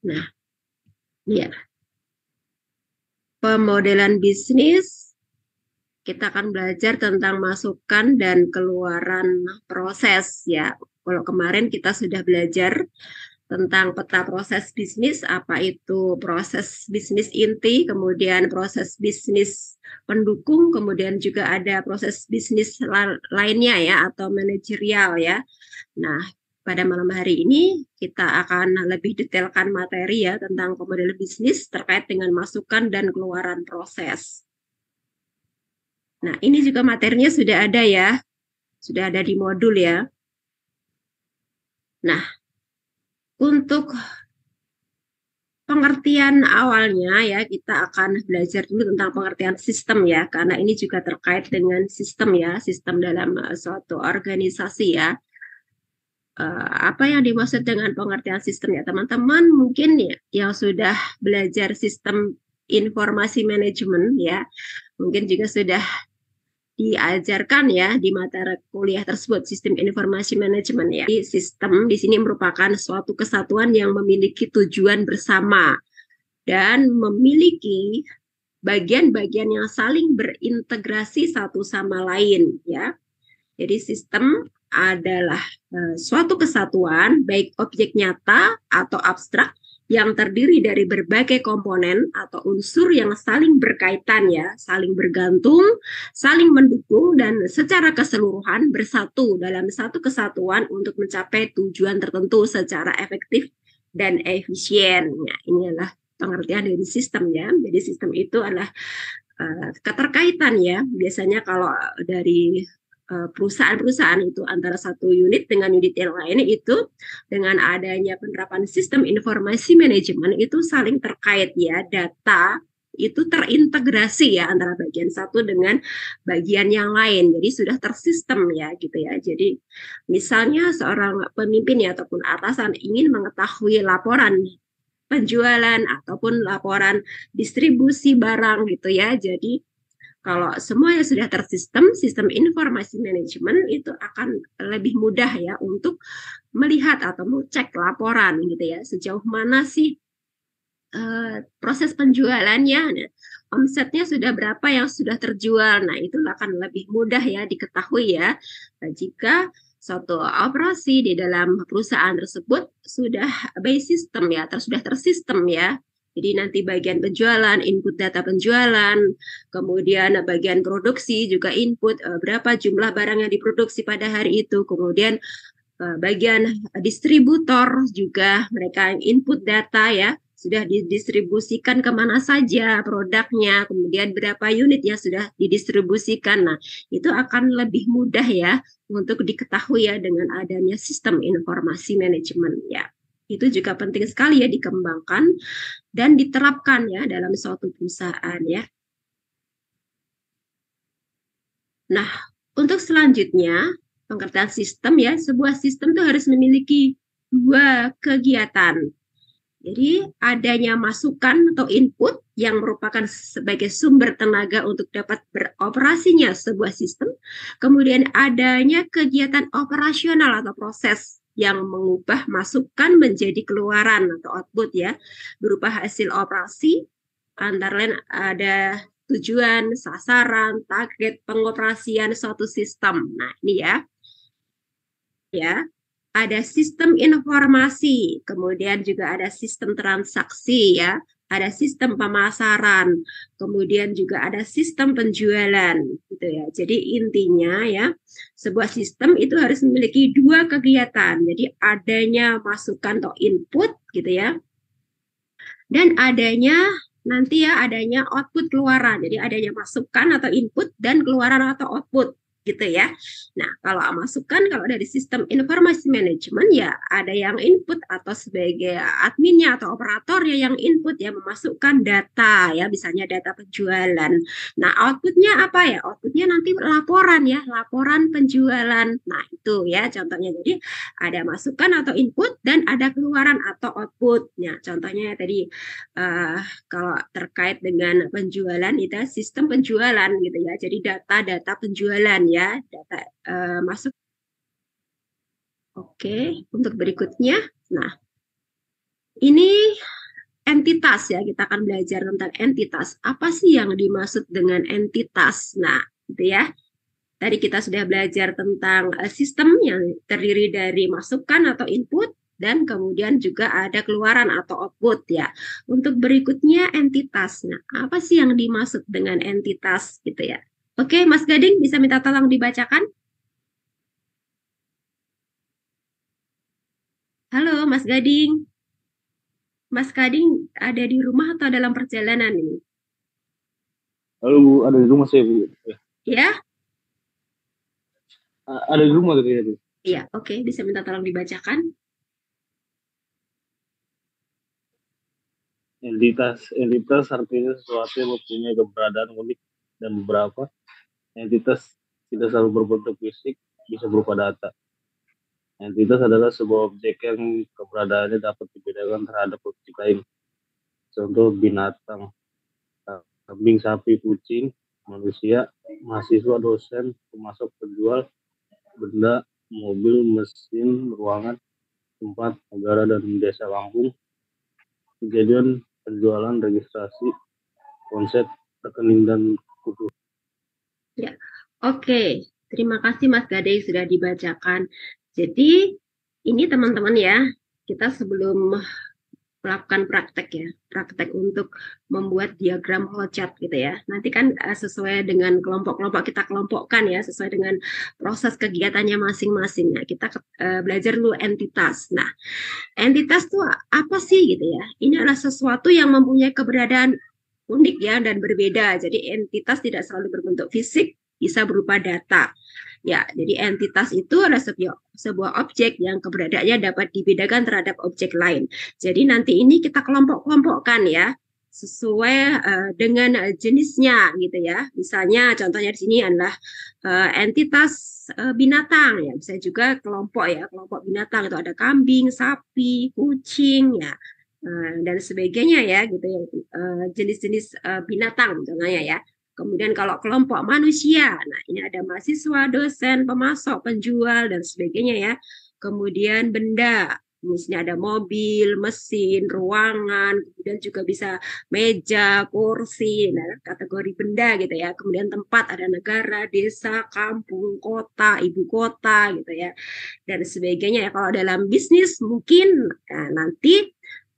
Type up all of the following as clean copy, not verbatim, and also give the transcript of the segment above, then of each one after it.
Nah, ya, pemodelan bisnis kita akan belajar tentang masukan dan keluaran proses ya. Kalau kemarin kita sudah belajar tentang peta proses bisnis, apa itu proses bisnis inti, kemudian proses bisnis pendukung, kemudian juga ada proses bisnis lainnya ya atau manajerial ya. Nah, pada malam hari ini kita akan lebih detailkan materi ya tentang pemodelan bisnis terkait dengan masukan dan keluaran proses. Nah, ini juga materinya sudah ada ya, sudah ada di modul ya. Nah, untuk pengertian awalnya ya, kita akan belajar dulu tentang pengertian sistem ya, karena ini juga terkait dengan sistem ya, sistem dalam suatu organisasi ya. Apa yang dimaksud dengan pengertian sistem ya, teman-teman mungkin ya yang sudah belajar sistem informasi manajemen ya, mungkin juga sudah diajarkan ya di mata kuliah tersebut sistem informasi manajemen ya. Sistem di sini merupakan suatu kesatuan yang memiliki tujuan bersama dan memiliki bagian-bagian yang saling berintegrasi satu sama lain ya. Jadi sistem adalah suatu kesatuan baik objek nyata atau abstrak yang terdiri dari berbagai komponen atau unsur yang saling berkaitan ya, saling bergantung, saling mendukung dan secara keseluruhan bersatu dalam satu kesatuan untuk mencapai tujuan tertentu secara efektif dan efisien. Ya, ini adalah pengertian dari sistem ya. Jadi sistem itu adalah keterkaitan ya. Biasanya kalau dari perusahaan-perusahaan itu antara satu unit dengan unit yang lain itu dengan adanya penerapan sistem informasi manajemen itu saling terkait ya, data itu terintegrasi ya antara bagian satu dengan bagian yang lain. Jadi sudah tersistem ya gitu ya. Jadi misalnya seorang pemimpin ya ataupun atasan ingin mengetahui laporan penjualan ataupun laporan distribusi barang gitu ya. Jadi kalau semuanya sudah tersistem, sistem informasi manajemen itu akan lebih mudah ya untuk melihat atau mengecek laporan gitu ya. Sejauh mana sih proses penjualannya, nah, omsetnya sudah berapa yang sudah terjual. Nah, itu akan lebih mudah ya diketahui ya jika suatu operasi di dalam perusahaan tersebut sudah by system ya, sudah tersistem ya. Jadi nanti bagian penjualan, input data penjualan, kemudian bagian produksi juga input berapa jumlah barang yang diproduksi pada hari itu, kemudian bagian distributor juga mereka input data ya, sudah didistribusikan kemana saja produknya, kemudian berapa unit yang sudah didistribusikan. Nah, itu akan lebih mudah ya untuk diketahui ya dengan adanya sistem informasi manajemen ya. Itu juga penting sekali ya dikembangkan dan diterapkan ya dalam suatu perusahaan ya. Nah, untuk selanjutnya, pengertian sistem ya, sebuah sistem itu harus memiliki dua kegiatan. Jadi adanya masukan atau input yang merupakan sebagai sumber tenaga untuk dapat beroperasinya sebuah sistem. Kemudian adanya kegiatan operasional atau proses yang mengubah masukan menjadi keluaran atau output ya, berupa hasil operasi. Antara lain ada tujuan, sasaran, target pengoperasian suatu sistem. Nah, ini ya ada sistem informasi, kemudian juga ada sistem transaksi ya, ada sistem pemasaran, kemudian juga ada sistem penjualan gitu ya. Jadi intinya ya, sebuah sistem itu harus memiliki dua kegiatan. Jadi adanya masukan atau input gitu ya. Dan adanya nanti ya adanya output keluaran. Jadi adanya masukan atau input dan keluaran atau output gitu ya. Nah, kalau masukan kalau dari sistem informasi manajemen ya ada yang input atau sebagai adminnya atau operatornya yang input ya memasukkan data ya, misalnya data penjualan. Nah, outputnya apa ya? Outputnya nanti laporan ya, laporan penjualan. Nah, itu ya contohnya. Jadi ada masukan atau input dan ada keluaran atau output. Nah, contohnya tadi kalau terkait dengan penjualan itu sistem penjualan gitu ya. Jadi data-data penjualan ya, data masuk. Oke, untuk berikutnya. Nah, ini entitas ya. Kita akan belajar tentang entitas. Apa sih yang dimaksud dengan entitas? Nah, gitu ya. Tadi kita sudah belajar tentang sistem yang terdiri dari masukan atau input dan kemudian juga ada keluaran atau output ya. Untuk berikutnya entitas. Nah, apa sih yang dimaksud dengan entitas gitu ya? Oke, Mas Gading bisa minta tolong dibacakan? Halo, Mas Gading. Mas Gading ada di rumah atau dalam perjalanan ini? Halo Bu, ada di rumah saya Bu. Ya? Ada di rumah gitu ya Bu. Iya, oke. Bisa minta tolong dibacakan? Entitas artinya sesuatu yang mempunyai keberadaan unik dan beberapa entitas tidak selalu berbentuk fisik, bisa berupa data. Entitas adalah sebuah objek yang keberadaannya dapat dibedakan terhadap objek lain. Contoh binatang, kambing, sapi, kucing, manusia, mahasiswa, dosen, pemasok, penjual, benda, mobil, mesin, ruangan, tempat, negara, dan desa kampung, kejadian, penjualan, registrasi, konsep, rekening, dan kutu. Ya, oke. Terima kasih Mas Gading sudah dibacakan. Jadi ini teman-teman ya, kita sebelum melakukan praktek ya, praktek untuk membuat diagram flowchart gitu ya. Nanti kan sesuai dengan kelompok-kelompok kita kelompokkan ya, sesuai dengan proses kegiatannya masing-masing. Nah, kita belajar dulu entitas. Nah, entitas itu apa sih gitu ya? Ini adalah sesuatu yang mempunyai keberadaan unik ya dan berbeda. Jadi entitas tidak selalu berbentuk fisik, bisa berupa data. Ya, jadi entitas itu adalah sebuah objek yang keberadaannya dapat dibedakan terhadap objek lain. Jadi nanti ini kita kelompok-kelompokkan ya, sesuai dengan jenisnya gitu ya. Misalnya contohnya di sini adalah entitas binatang ya, bisa juga kelompok ya, kelompok binatang itu ada kambing, sapi, kucing ya. Dan sebagainya ya gitu ya, jenis-jenis binatang contohnya ya. Kemudian kalau kelompok manusia, nah ini ada mahasiswa, dosen, pemasok, penjual, dan sebagainya ya. Kemudian benda, misalnya ada mobil, mesin, ruangan, kemudian juga bisa meja, kursi, nah kategori benda gitu ya. Kemudian tempat, ada negara, desa, kampung, kota, ibu kota gitu ya. Dan sebagainya ya. Kalau dalam bisnis mungkin nanti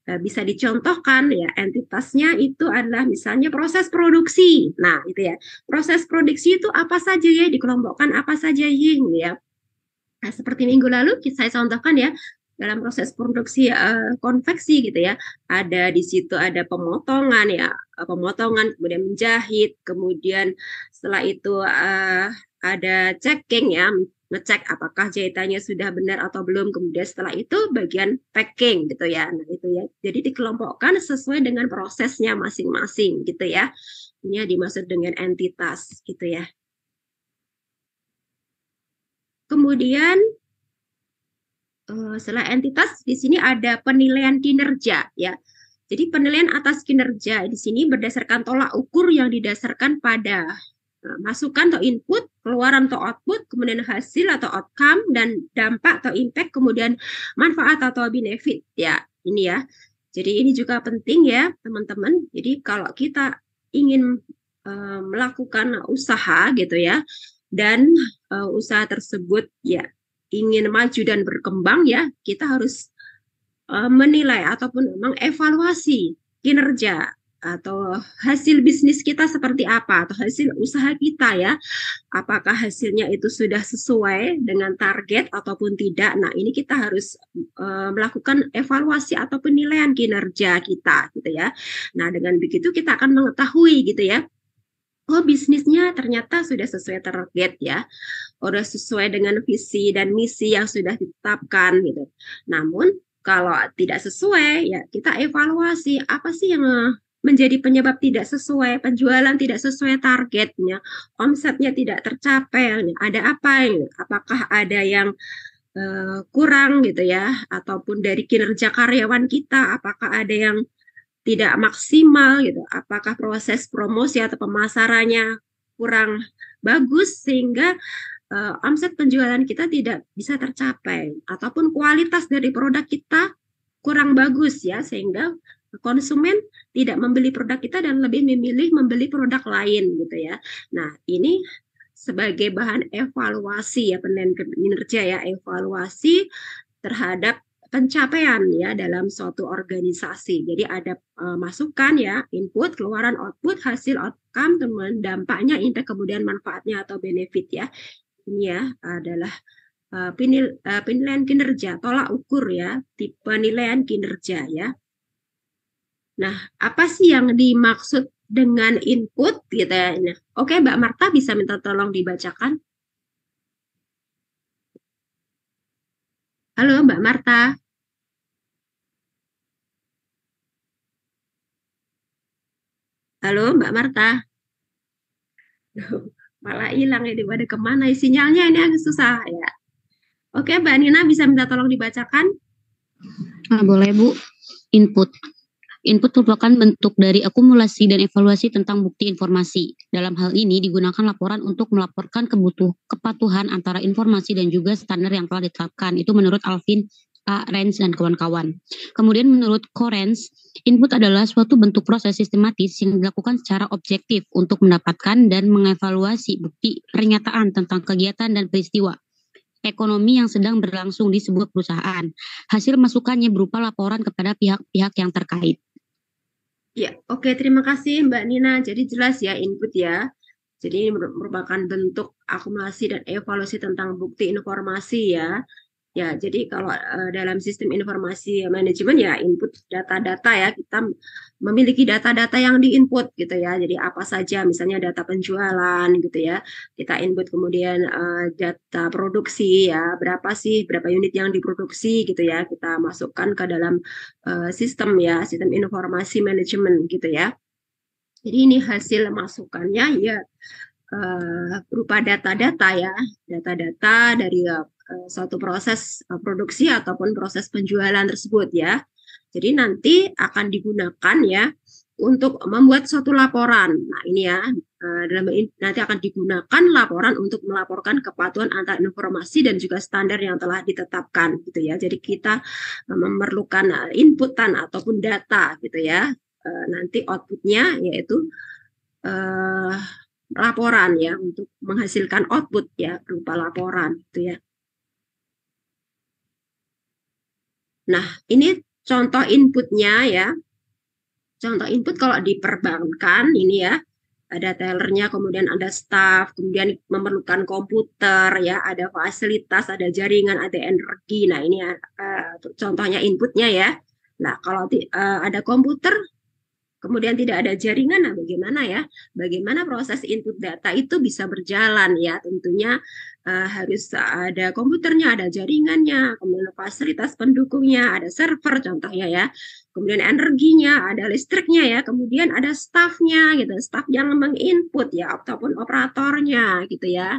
bisa dicontohkan ya entitasnya itu adalah misalnya proses produksi. Nah, itu ya. Proses produksi itu apa saja ya dikelompokkan apa saja ya. Nah, seperti minggu lalu saya contohkan ya dalam proses produksi konveksi gitu ya. Ada di situ ada pemotongan ya, pemotongan kemudian menjahit, kemudian setelah itu ada checking ya, ngecek apakah jahitannya sudah benar atau belum. Kemudian setelah itu bagian packing gitu ya. Nah, itu ya. Jadi dikelompokkan sesuai dengan prosesnya masing-masing gitu ya. Ini dimaksud dengan entitas gitu ya. Kemudian setelah entitas di sini ada penilaian kinerja ya. Jadi penilaian atas kinerja di sini berdasarkan tolak ukur yang didasarkan pada masukan atau input, keluaran atau output, kemudian hasil atau outcome, dan dampak atau impact, kemudian manfaat atau benefit. Ya, ini ya. Jadi ini juga penting ya, teman-teman. Jadi kalau kita ingin melakukan usaha gitu ya, dan usaha tersebut ya ingin maju dan berkembang ya, kita harus menilai ataupun mengevaluasi kinerja atau hasil bisnis kita seperti apa atau hasil usaha kita ya, apakah hasilnya itu sudah sesuai dengan target ataupun tidak. Nah, ini kita harus melakukan evaluasi atau penilaian kinerja kita gitu ya. Nah, dengan begitu kita akan mengetahui gitu ya, oh bisnisnya ternyata sudah sesuai target ya, sudah sesuai dengan visi dan misi yang sudah ditetapkan gitu. Namun kalau tidak sesuai ya kita evaluasi apa sih yang menjadi penyebab tidak sesuai, penjualan tidak sesuai targetnya, omsetnya tidak tercapai, ada apa ini? Apakah ada yang kurang gitu ya, ataupun dari kinerja karyawan kita, apakah ada yang tidak maksimal gitu, apakah proses promosi atau pemasarannya kurang bagus sehingga omset penjualan kita tidak bisa tercapai, ataupun kualitas dari produk kita kurang bagus ya sehingga konsumen tidak membeli produk kita dan lebih memilih membeli produk lain gitu ya. Nah, ini sebagai bahan evaluasi ya, penilaian kinerja ya, evaluasi terhadap pencapaian ya dalam suatu organisasi. Jadi ada masukan ya, input, keluaran, output, hasil, outcome, teman dampaknya, impact, kemudian manfaatnya atau benefit ya. Ini ya adalah penilaian kinerja, tolak ukur ya, tipe penilaian kinerja ya. Nah, apa sih yang dimaksud dengan input gitu ya? Nah, oke, Mbak Marta bisa minta tolong dibacakan. Halo Mbak Marta. Halo Mbak Marta. Malah hilang ya, pada kemana sinyalnya ini agak susah ya. Oke Mbak Nina bisa minta tolong dibacakan. Boleh Bu. Input. Input merupakan bentuk dari akumulasi dan evaluasi tentang bukti informasi. Dalam hal ini digunakan laporan untuk melaporkan kepatuhan antara informasi dan juga standar yang telah ditetapkan. Itu menurut Alvin A. Rens dan kawan-kawan. Kemudian menurut Korens, input adalah suatu bentuk proses sistematis yang dilakukan secara objektif untuk mendapatkan dan mengevaluasi bukti pernyataan tentang kegiatan dan peristiwa ekonomi yang sedang berlangsung di sebuah perusahaan. Hasil masukannya berupa laporan kepada pihak-pihak yang terkait. Ya, oke, terima kasih Mbak Nina. Jadi jelas ya input ya. Jadi ini merupakan bentuk akumulasi dan evaluasi tentang bukti informasi ya. Ya, jadi kalau dalam sistem informasi manajemen ya input data-data ya, kita memiliki data-data yang diinput gitu ya. Jadi apa saja misalnya data penjualan gitu ya. Kita input kemudian data produksi ya, berapa unit yang diproduksi gitu ya. Kita masukkan ke dalam sistem ya, sistem informasi manajemen gitu ya. Jadi ini hasil masukannya ya berupa data-data ya, data-data dari suatu proses produksi ataupun proses penjualan tersebut ya. Jadi nanti akan digunakan ya untuk membuat suatu laporan. Nah ini ya, nanti akan digunakan laporan untuk melaporkan kepatuhan antara informasi dan juga standar yang telah ditetapkan gitu ya. Jadi kita memerlukan inputan ataupun data gitu ya. Nanti outputnya yaitu laporan ya, untuk menghasilkan output ya berupa laporan gitu ya. Nah, ini contoh inputnya ya. Contoh input kalau di perbankan ini ya, ada tellernya, kemudian ada staff, kemudian memerlukan komputer ya, ada fasilitas, ada jaringan, ada energi. Nah, ini contohnya inputnya ya. Nah, kalau ada komputer kemudian tidak ada jaringan, nah bagaimana ya? Bagaimana proses input data itu bisa berjalan ya? Tentunya harus ada komputernya, ada jaringannya, kemudian fasilitas pendukungnya, ada server contohnya ya. Kemudian energinya, ada listriknya ya, kemudian ada staffnya gitu, staff yang menginput ya, ataupun operatornya gitu ya.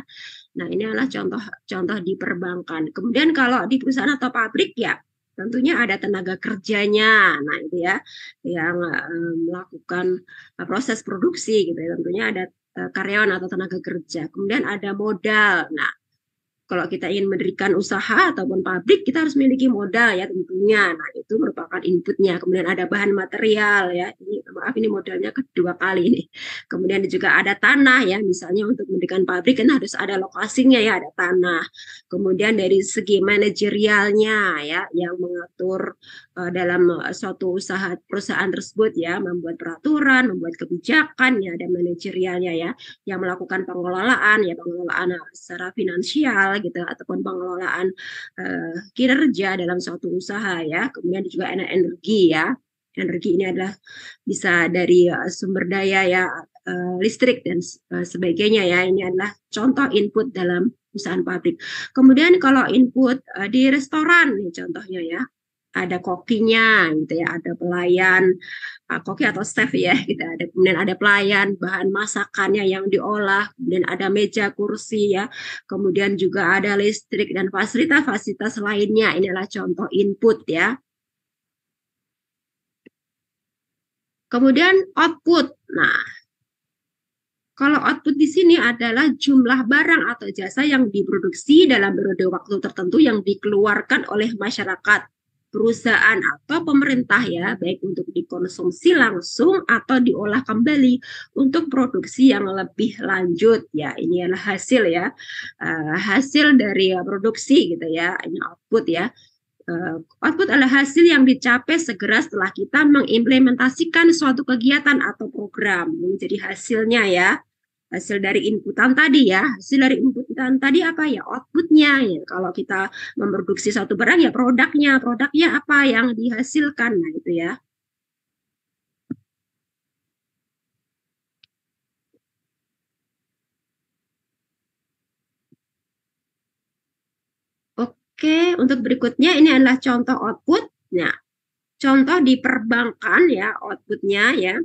Nah, ini adalah contoh di perbankan. Kemudian kalau di perusahaan atau pabrik ya, tentunya ada tenaga kerjanya. Nah, itu ya yang melakukan proses produksi gitu ya. Tentunya ada karyawan atau tenaga kerja. Kemudian ada modal. Nah, kalau kita ingin mendirikan usaha ataupun pabrik, kita harus memiliki modal ya tentunya. Nah, itu merupakan inputnya. Kemudian ada bahan material ya. Ini modalnya kedua kali ini. Kemudian juga ada tanah ya. Misalnya untuk mendirikan pabrik kan harus ada lokasinya ya, ada tanah. Kemudian dari segi manajerialnya ya, yang mengatur dalam suatu usaha perusahaan tersebut ya, membuat peraturan, membuat kebijakan ya, ada manajerialnya ya, yang melakukan pengelolaan secara finansial gitu, ataupun pengelolaan kinerja dalam suatu usaha ya. Kemudian juga energi ya. Energi ini adalah bisa dari sumber daya ya, listrik dan sebagainya ya. Ini adalah contoh input dalam perusahaan pabrik. Kemudian kalau input di restoran nih contohnya ya, ada kokinya gitu ya, ada pelayan koki atau chef ya gitu, ada kemudian ada pelayan, bahan masakannya yang diolah, kemudian ada meja kursi ya, kemudian juga ada listrik dan fasilitas lainnya. Ini adalah contoh input ya. Kemudian output. Nah, kalau output di sini adalah jumlah barang atau jasa yang diproduksi dalam periode waktu tertentu yang dikeluarkan oleh masyarakat perusahaan atau pemerintah ya, baik untuk dikonsumsi langsung atau diolah kembali untuk produksi yang lebih lanjut ya. Ini adalah hasil ya, hasil dari produksi gitu ya, ini output ya. Output adalah hasil yang dicapai segera setelah kita mengimplementasikan suatu kegiatan atau program. Ini jadi hasilnya ya, hasil dari inputan tadi ya. Hasil dari inputan tadi apa ya? Outputnya ya. Kalau kita memproduksi suatu barang ya produknya apa yang dihasilkan, nah itu ya. Oke, untuk berikutnya ini adalah contoh output. Nah, contoh di perbankan ya outputnya ya,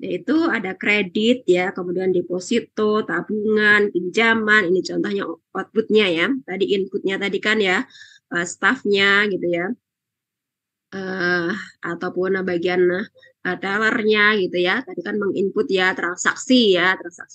yaitu ada kredit ya, kemudian deposito, tabungan, pinjaman. Ini contohnya outputnya ya. Tadi inputnya tadi kan ya, staffnya gitu ya, ataupun bagian tellernya gitu ya. Tadi kan menginput ya transaksi.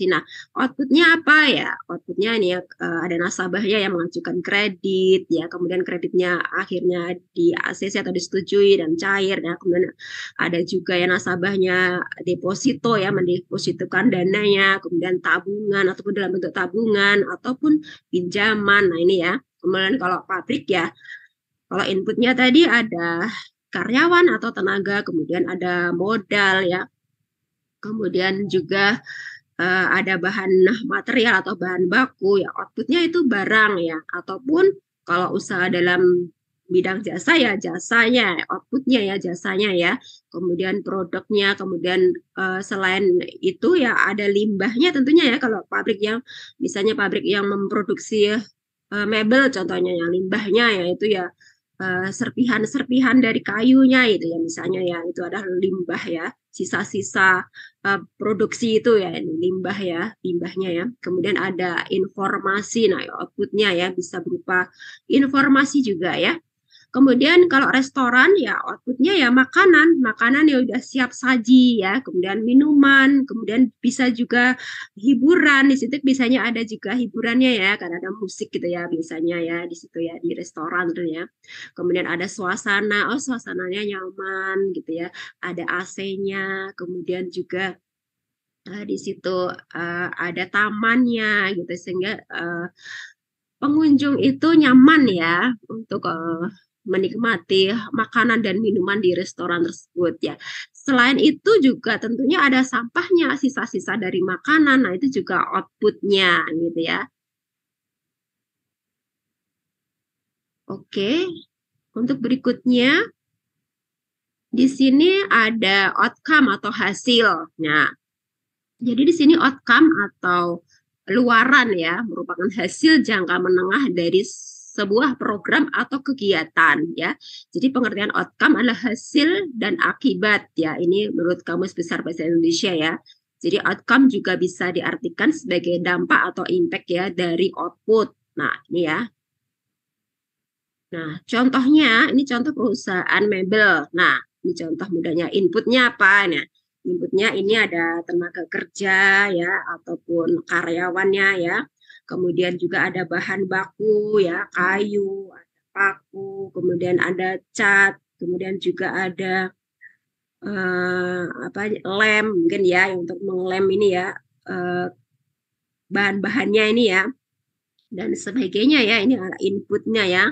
Nah, outputnya apa ya? Outputnya ini ya, ada nasabahnya yang mengajukan kredit ya, kemudian kreditnya akhirnya di ACC atau disetujui dan cair ya. Kemudian ada juga ya nasabahnya deposito ya, mendepositokan dananya, kemudian tabungan ataupun dalam bentuk tabungan ataupun pinjaman. Nah, ini ya. Kemudian kalau pabrik ya, kalau inputnya tadi ada karyawan atau tenaga, kemudian ada modal ya, kemudian juga ada bahan material atau bahan baku ya, outputnya itu barang ya, ataupun kalau usaha dalam bidang jasa ya jasanya, outputnya ya jasanya ya, kemudian produknya, kemudian selain itu ya ada limbahnya tentunya ya. Kalau pabrik yang misalnya pabrik yang memproduksi mebel contohnya, yang limbahnya ya itu ya serpihan-serpihan dari kayunya itu ya, misalnya ya itu adalah limbah ya, sisa-sisa produksi itu ya, ini limbah ya, limbahnya ya. Kemudian ada informasi, nah outputnya ya bisa berupa informasi juga ya. Kemudian kalau restoran ya outputnya ya makanan yang udah siap saji ya, kemudian minuman, kemudian bisa juga hiburan. Di situ biasanya ada juga hiburannya ya, karena ada musik gitu ya biasanya ya di situ ya, di restoran tuh ya. Kemudian ada suasana, suasananya nyaman gitu ya, ada AC-nya, kemudian juga di situ ada tamannya gitu, sehingga pengunjung itu nyaman ya untuk menikmati makanan dan minuman di restoran tersebut ya. Selain itu juga tentunya ada sampahnya, sisa-sisa dari makanan. Nah, itu juga outputnya gitu ya. Oke, untuk berikutnya di sini ada outcome atau hasil. Nah, jadi di sini outcome atau luaran ya, merupakan hasil jangka menengah dari sebuah program atau kegiatan ya. Jadi pengertian outcome adalah hasil dan akibat ya. Ini menurut Kamus Besar Bahasa Indonesia ya. Jadi outcome juga bisa diartikan sebagai dampak atau impact ya dari output. Nah, ini ya. Nah, contohnya ini contoh perusahaan mebel. Nah, ini contoh mudahnya, inputnya apa? Nah, inputnya ini ada tenaga kerja ya, ataupun karyawannya ya. Kemudian juga ada bahan baku ya, kayu, ada paku, kemudian ada cat, kemudian juga ada lem mungkin ya, untuk mengelem ini ya, bahan-bahannya ini ya, dan sebagainya ya. Ini adalah inputnya ya,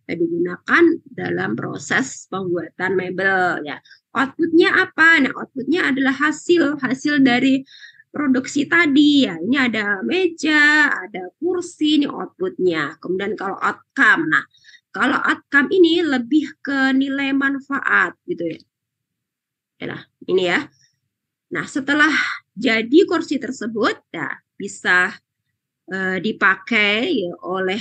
digunakan dalam proses pembuatan mebel ya. Outputnya apa? Nah, outputnya adalah hasil dari produksi tadi ya. Ini ada meja, ada kursi, ini outputnya. Kemudian kalau outcome, nah kalau outcome ini lebih ke nilai manfaat gitu ya. Nah, ini ya. Nah, setelah jadi kursi tersebut ya bisa dipakai ya oleh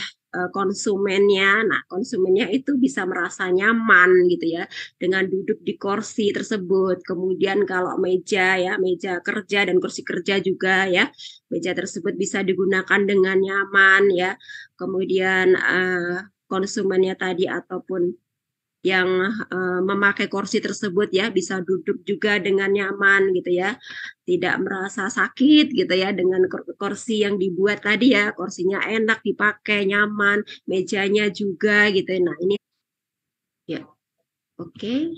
konsumennya. Nah, konsumennya itu bisa merasa nyaman gitu ya dengan duduk di kursi tersebut. Kemudian kalau meja ya, meja kerja dan kursi kerja juga ya, meja tersebut bisa digunakan dengan nyaman ya. Kemudian konsumennya tadi ataupun yang memakai kursi tersebut ya bisa duduk juga dengan nyaman gitu ya, tidak merasa sakit gitu ya dengan kursi yang dibuat tadi ya, kursinya enak dipakai, nyaman, mejanya juga gitu. Nah, ini ya. Oke.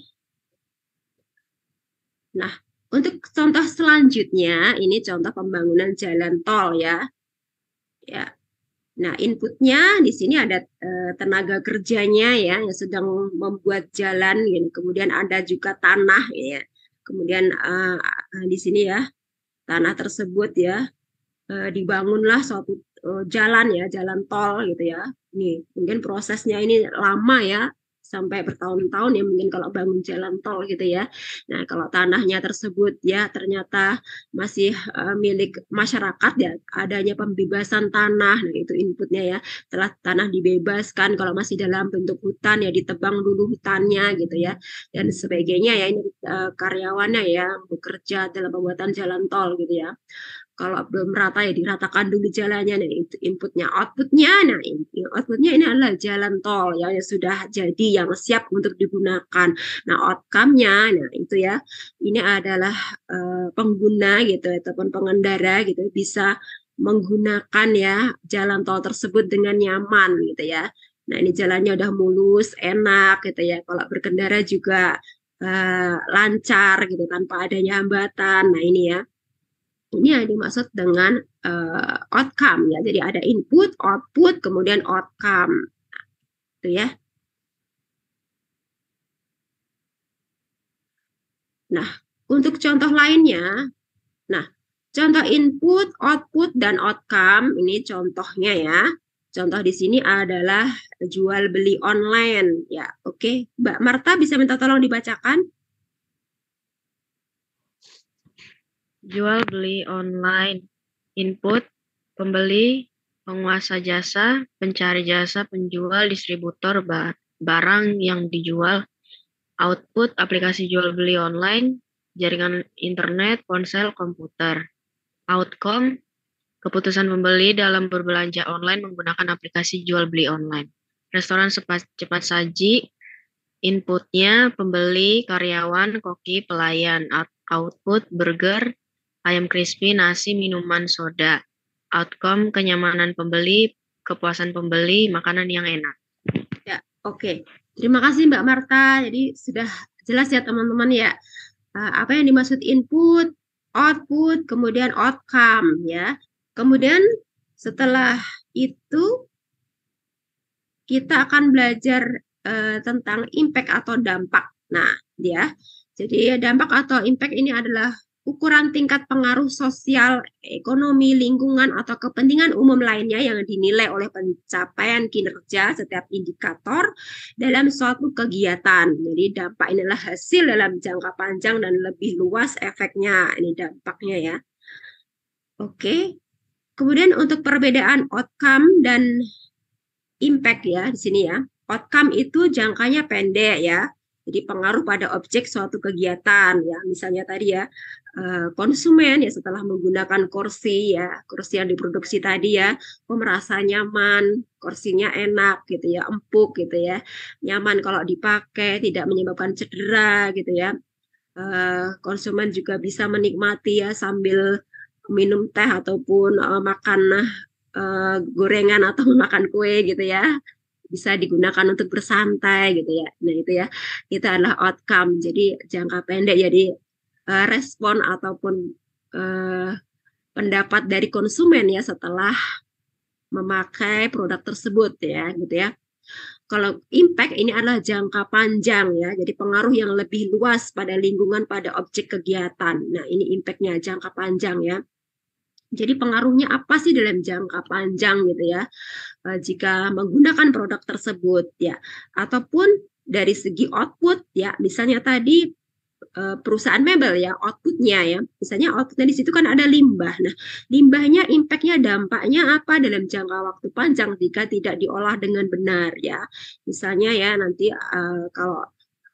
Nah, untuk contoh selanjutnya, ini contoh pembangunan jalan tol ya. Ya. Nah, inputnya di sini ada tenaga kerjanya ya yang sedang membuat jalan, gitu. Kemudian ada juga tanah ya. Kemudian di sini ya tanah tersebut ya dibangunlah suatu jalan ya, jalan tol gitu ya. Ini mungkin prosesnya ini lama ya, sampai bertahun-tahun ya mungkin kalau bangun jalan tol gitu ya. Nah, kalau tanahnya tersebut ya ternyata masih milik masyarakat ya, adanya pembebasan tanah, nah itu inputnya ya. Setelah tanah dibebaskan, kalau masih dalam bentuk hutan ya ditebang dulu hutannya gitu ya, dan sebagainya ya. Ini karyawannya ya bekerja dalam pembuatan jalan tol gitu ya. Kalau belum rata ya diratakan dulu jalannya. Nah, itu inputnya. Outputnya, nah outputnya ini adalah jalan tol ya yang sudah jadi, yang siap untuk digunakan. Nah, outcome-nya, nah itu ya, ini adalah pengguna gitu ataupun pengendara gitu bisa menggunakan ya jalan tol tersebut dengan nyaman gitu ya. Nah, ini jalannya udah mulus, enak gitu ya. Kalau berkendara juga lancar gitu tanpa adanya hambatan. Nah, ini ya. Ini yang dimaksud dengan outcome ya. Jadi ada input, output, kemudian outcome. Itu ya. Nah, untuk contoh lainnya, nah, contoh input, output, dan outcome, ini contohnya ya. Contoh di sini adalah jual beli online ya. Oke, Mbak Marta bisa minta tolong dibacakan? Jual beli online. Input, pembeli, penguasa jasa, pencari jasa, penjual, distributor barang yang dijual. Output, aplikasi jual beli online, jaringan internet, ponsel, komputer. Outcome, keputusan pembeli dalam berbelanja online menggunakan aplikasi jual beli online. Restoran cepat saji, inputnya pembeli, karyawan, koki, pelayan. Output, burger, ayam crispy, nasi, minuman, soda. Outcome, kenyamanan pembeli, kepuasan pembeli, makanan yang enak. Ya, oke. Terima kasih Mbak Marta. Jadi sudah jelas ya teman-teman ya. Apa yang dimaksud input, output, kemudian outcome ya. Kemudian setelah itu kita akan belajar tentang impact atau dampak. Nah, ya. Jadi dampak atau impact ini adalah ukuran tingkat pengaruh sosial, ekonomi, lingkungan, atau kepentingan umum lainnya yang dinilai oleh pencapaian kinerja setiap indikator dalam suatu kegiatan. Jadi dampak inilah hasil dalam jangka panjang dan lebih luas efeknya. Ini dampaknya ya. Oke. Kemudian untuk perbedaan outcome dan impact ya di sini ya. Outcome itu jangkanya pendek ya. Jadi pengaruh pada objek suatu kegiatan ya. Misalnya tadi ya konsumen ya setelah menggunakan kursi ya, kursi yang diproduksi tadi ya, merasa nyaman, kursinya enak gitu ya, empuk gitu ya. Nyaman kalau dipakai, tidak menyebabkan cedera gitu ya. Konsumen juga bisa menikmati ya sambil minum teh ataupun makan gorengan atau makan kue gitu ya, bisa digunakan untuk bersantai gitu ya. Nah itu ya, itu adalah outcome. Jadi jangka pendek, jadi respon ataupun pendapat dari konsumen ya setelah memakai produk tersebut ya gitu ya. Kalau impact ini adalah jangka panjang ya, jadi pengaruh yang lebih luas pada lingkungan, pada objek kegiatan. Nah ini impactnya jangka panjang ya. Jadi pengaruhnya apa sih dalam jangka panjang gitu ya, jika menggunakan produk tersebut ya, ataupun dari segi output ya, misalnya tadi perusahaan mebel ya, outputnya ya, misalnya outputnya di situ kan ada limbah. Nah, limbahnya impactnya, dampaknya apa dalam jangka waktu panjang jika tidak diolah dengan benar ya. Misalnya ya nanti kalau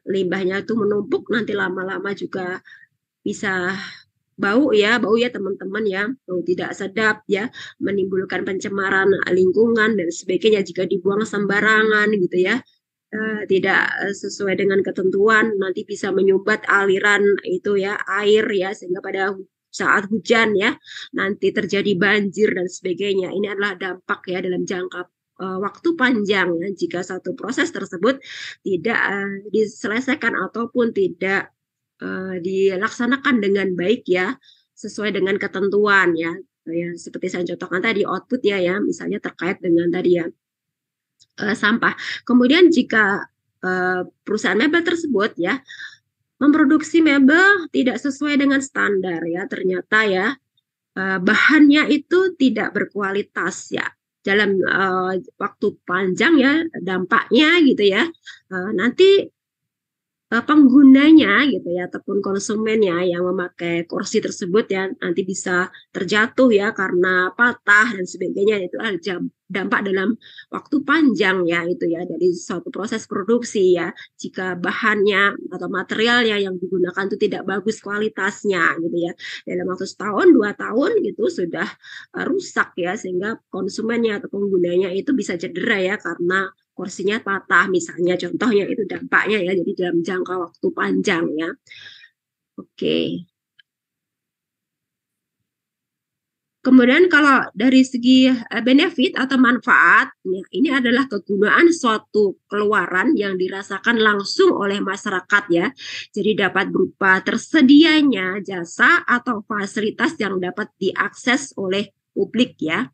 limbahnya itu menumpuk, nanti lama-lama juga bisa bau ya teman-teman ya, bau tidak sedap ya, menimbulkan pencemaran lingkungan dan sebagainya jika dibuang sembarangan gitu ya. Tidak sesuai dengan ketentuan, nanti bisa menyumbat aliran itu ya air ya, sehingga pada saat hujan ya nanti terjadi banjir dan sebagainya. Ini adalah dampak ya dalam jangka waktu panjang ya jika satu proses tersebut tidak diselesaikan ataupun tidak dilaksanakan dengan baik ya, sesuai dengan ketentuan ya. Seperti saya contohkan tadi output ya, misalnya terkait dengan tadi ya sampah. Kemudian jika perusahaan mebel tersebut ya memproduksi mebel tidak sesuai dengan standar ya, ternyata ya bahannya itu tidak berkualitas ya. Dalam waktu panjang ya dampaknya gitu ya, nanti penggunanya gitu ya ataupun konsumennya yang memakai kursi tersebut ya nanti bisa terjatuh ya karena patah dan sebagainya. Itu ada dampak dalam waktu panjang ya itu ya dari suatu proses produksi ya, jika bahannya atau materialnya yang digunakan itu tidak bagus kualitasnya gitu ya, dalam waktu setahun 2 tahun gitu sudah rusak ya, sehingga konsumennya atau penggunanya itu bisa cedera ya karena kursinya patah misalnya, contohnya itu dampaknya ya, jadi dalam jangka waktu panjang ya. Oke. Kemudian kalau dari segi benefit atau manfaat, ini adalah kegunaan suatu keluaran yang dirasakan langsung oleh masyarakat ya. Jadi dapat berupa tersedianya jasa atau fasilitas yang dapat diakses oleh publik ya.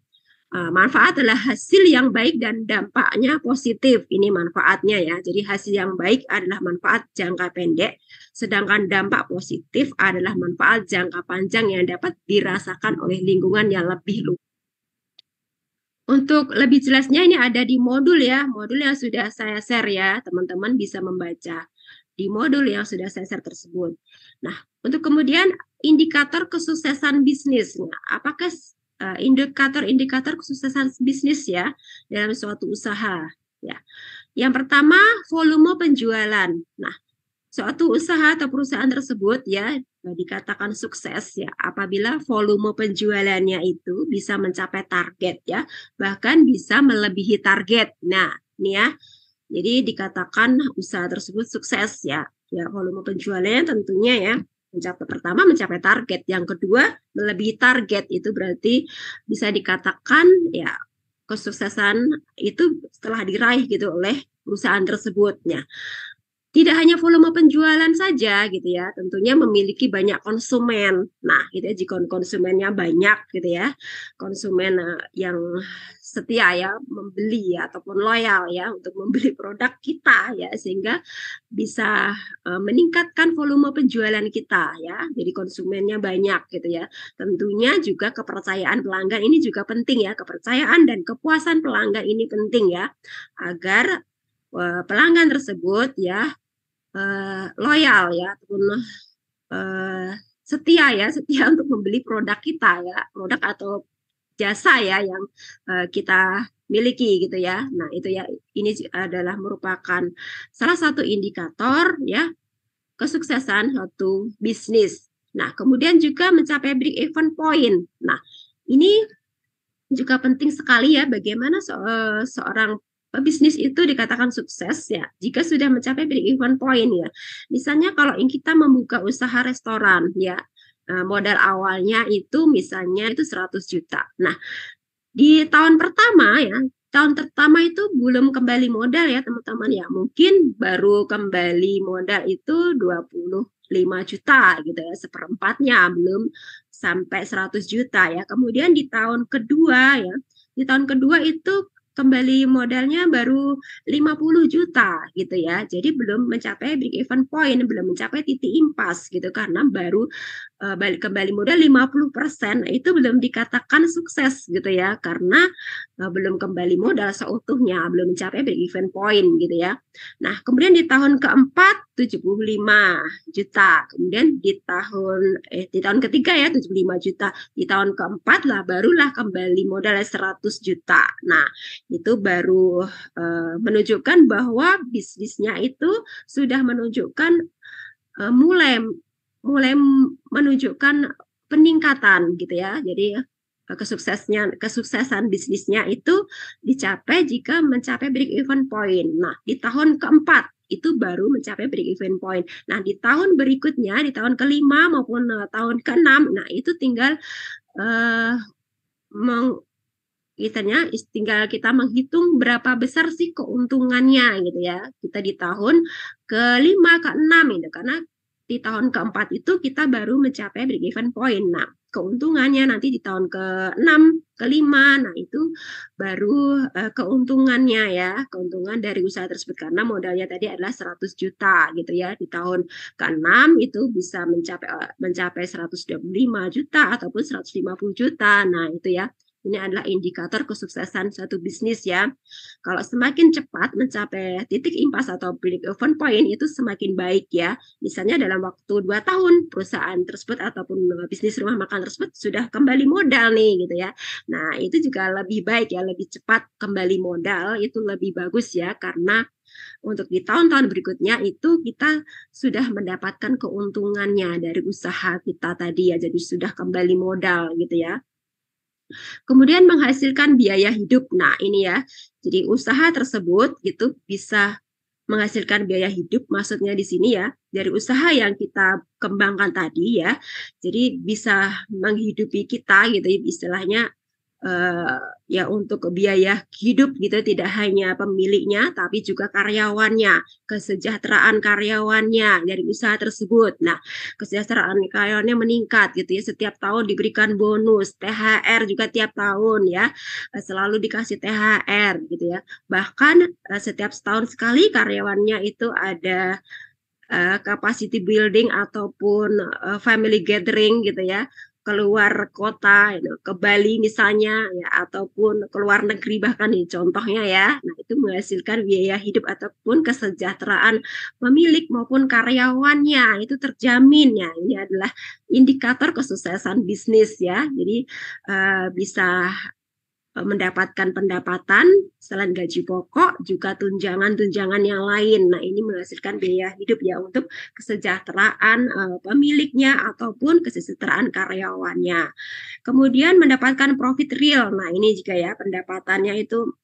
Manfaat adalah hasil yang baik dan dampaknya positif. Ini manfaatnya ya. Jadi hasil yang baik adalah manfaat jangka pendek, sedangkan dampak positif adalah manfaat jangka panjang yang dapat dirasakan oleh lingkungan yang lebih luas. Untuk lebih jelasnya ini ada di modul ya, modul yang sudah saya share ya, teman-teman bisa membaca di modul yang sudah saya share tersebut. Nah, untuk kemudian indikator kesuksesan bisnisnya, apakah indikator-indikator kesuksesan bisnis ya dalam suatu usaha ya. Yang pertama, volume penjualan. Nah, suatu usaha atau perusahaan tersebut ya dikatakan sukses ya apabila volume penjualannya itu bisa mencapai target ya, bahkan bisa melebihi target. Nah, ini ya. Jadi dikatakan usaha tersebut sukses ya. Ya, volume penjualannya tentunya ya pertama mencapai target, yang kedua melebihi target, itu berarti bisa dikatakan ya kesuksesan itu setelah diraih gitu oleh perusahaan tersebutnya. Tidak hanya volume penjualan saja gitu ya, tentunya memiliki banyak konsumen. Nah, gitu ya, jika konsumennya banyak gitu ya, konsumen yang setia ya membeli ya, ataupun loyal ya untuk membeli produk kita ya, sehingga bisa meningkatkan volume penjualan kita ya. Jadi konsumennya banyak gitu ya. Tentunya juga kepercayaan pelanggan ini juga penting ya. Kepercayaan dan kepuasan pelanggan ini penting ya, agar pelanggan tersebut ya loyal ya ataupun setia untuk membeli produk kita ya, produk atau jasa ya yang kita miliki gitu ya. Nah, itu ya, ini adalah merupakan salah satu indikator ya kesuksesan suatu bisnis. Nah, kemudian juga mencapai break even point. Nah, ini juga penting sekali ya, bagaimana seorang bisnis itu dikatakan sukses ya jika sudah mencapai break even point ya. Misalnya kalau kita membuka usaha restoran ya, modal awalnya itu misalnya itu 100 juta. Nah, di tahun pertama itu belum kembali modal ya teman-teman ya, mungkin baru kembali modal itu 25 juta gitu ya, seperempatnya, belum sampai 100 juta ya. Kemudian di tahun kedua itu kembali modalnya baru 50 juta gitu ya. Jadi belum mencapai break even point, belum mencapai titik impas gitu, karena baru balik kembali modal 50%, itu belum dikatakan sukses gitu ya, karena belum kembali modal seutuhnya, belum mencapai break even point gitu ya. Nah, kemudian di tahun keempat 75 juta, kemudian di tahun ketiga ya 75 juta, di tahun keempat lah barulah kembali modal 100 juta. Nah, itu baru menunjukkan bahwa bisnisnya itu sudah menunjukkan mulai menunjukkan peningkatan gitu ya. Jadi kesuksesan bisnisnya itu dicapai jika mencapai break even point. Nah, di tahun keempat itu baru mencapai break even point. Nah, di tahun berikutnya, di tahun kelima maupun tahun keenam, nah itu tinggal tinggal kita menghitung berapa besar sih keuntungannya gitu ya. Kita di tahun ke-5, ke-6 gitu. Karena di tahun ke-4 itu kita baru mencapai break even point. Nah, keuntungannya nanti di tahun ke-6, ke-5, nah itu baru keuntungannya ya, keuntungan dari usaha tersebut karena modalnya tadi adalah 100 juta gitu ya. Di tahun ke-6 itu bisa mencapai 125 juta ataupun 150 juta. Nah, itu ya. Ini adalah indikator kesuksesan suatu bisnis ya. Kalau semakin cepat mencapai titik impas atau break even point itu semakin baik ya. Misalnya dalam waktu 2 tahun perusahaan tersebut ataupun bisnis rumah makan tersebut sudah kembali modal nih gitu ya. Nah itu juga lebih baik ya, lebih cepat kembali modal itu lebih bagus ya karena untuk di tahun-tahun berikutnya itu kita sudah mendapatkan keuntungannya dari usaha kita tadi ya. Jadi sudah kembali modal gitu ya. Kemudian menghasilkan biaya hidup. Nah, ini ya. Jadi usaha tersebut gitu bisa menghasilkan biaya hidup, maksudnya di sini ya, dari usaha yang kita kembangkan tadi ya. Jadi bisa menghidupi kita gitu istilahnya ya untuk biaya hidup gitu tidak hanya pemiliknya tapi juga karyawannya, kesejahteraan karyawannya dari usaha tersebut. Nah, kesejahteraan karyawannya meningkat gitu ya, setiap tahun diberikan bonus, THR juga tiap tahun ya, selalu dikasih THR gitu ya. Bahkan setiap setahun sekali karyawannya itu ada capacity building ataupun family gathering gitu ya, keluar kota ke Bali misalnya ya ataupun ke luar negeri bahkan nih contohnya ya. Nah, itu menghasilkan biaya hidup ataupun kesejahteraan pemilik maupun karyawannya itu terjamin ya. Ini adalah indikator kesuksesan bisnis ya. Jadi bisa mendapatkan pendapatan selain gaji pokok juga tunjangan-tunjangan yang lain. Nah, ini menghasilkan biaya hidup ya untuk kesejahteraan pemiliknya ataupun kesejahteraan karyawannya. Kemudian mendapatkan profit real. Nah, ini juga ya pendapatannya itu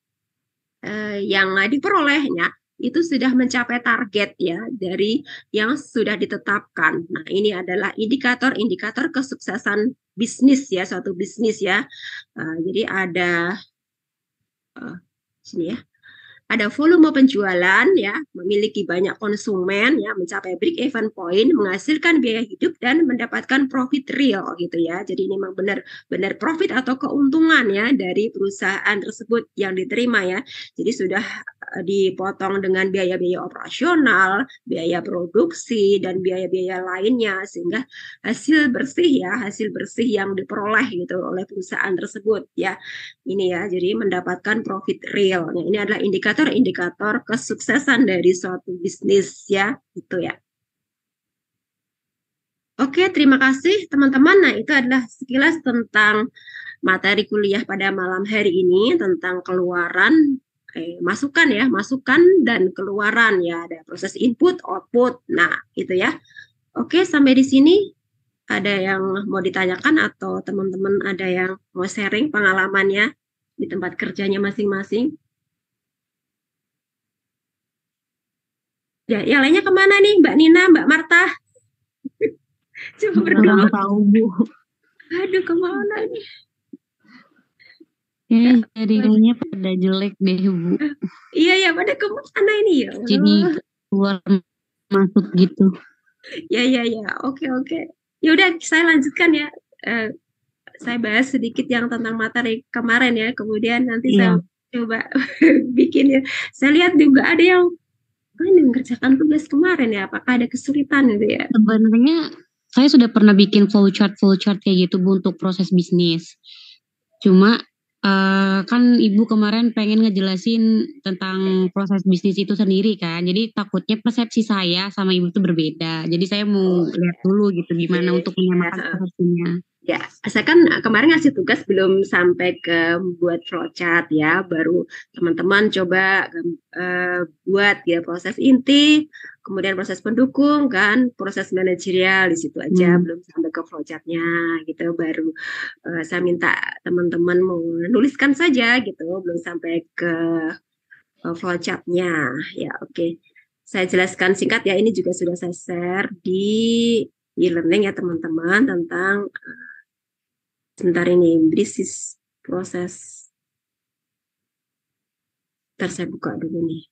yang diperolehnya itu sudah mencapai target ya dari yang sudah ditetapkan. Nah, ini adalah indikator-indikator kesuksesan bisnis ya, suatu bisnis ya. Jadi ada sini ya. Ada volume penjualan ya, memiliki banyak konsumen ya, mencapai break even point, menghasilkan biaya hidup dan mendapatkan profit real gitu ya. Jadi ini memang benar-benar profit atau keuntungan ya dari perusahaan tersebut yang diterima ya. Jadi sudah dipotong dengan biaya-biaya operasional, biaya produksi dan biaya-biaya lainnya sehingga hasil bersih yang diperoleh gitu oleh perusahaan tersebut ya. Ini ya, jadi mendapatkan profit real. Nah, ini adalah indikator kesuksesan dari suatu bisnis ya, gitu ya. Oke, terima kasih teman-teman. Nah, itu adalah sekilas tentang materi kuliah pada malam hari ini tentang keluaran, masukan ya, masukan dan keluaran ya, ada proses input, output. Nah, itu ya. Oke, sampai di sini ada yang mau ditanyakan atau teman-teman ada yang mau sharing pengalamannya di tempat kerjanya masing-masing? Ya, yang lainnya kemana nih, Mbak Nina, Mbak Marta? Coba berdua. Kurang tahu, Bu. Aduh, kemana nih? Jaringannya pada jelek deh, Bu. Iya, pada kemana ini ya? Jadi keluar masuk gitu. Ya. Oke. Ya udah, saya lanjutkan ya. Saya bahas sedikit yang tentang materi kemarin ya. Kemudian nanti saya coba bikin ya. Saya lihat juga ada yang mengerjakan tugas kemarin ya. Apakah ada kesulitan gitu ya? Sebenarnya saya sudah pernah bikin flowchart kayak gitu, Bu, untuk proses bisnis. Cuma kan Ibu kemarin pengen ngejelasin tentang proses bisnis itu sendiri kan. Jadi takutnya persepsi saya sama Ibu itu berbeda. Jadi saya mau lihat dulu gitu gimana untuk menyamakan persepsinya. Ya, saya kan kemarin ngasih tugas belum sampai ke buat flowchart ya, baru teman-teman coba buat ya proses inti, kemudian proses pendukung kan, proses manajerial di situ aja, belum sampai ke flowchartnya gitu. Baru saya minta teman-teman menuliskan saja gitu, belum sampai ke flowchartnya ya. Oke. Saya jelaskan singkat ya, ini juga sudah saya share di e-learning ya teman-teman tentang sebentar ini bisnis proses Ntar saya buka dulu nih.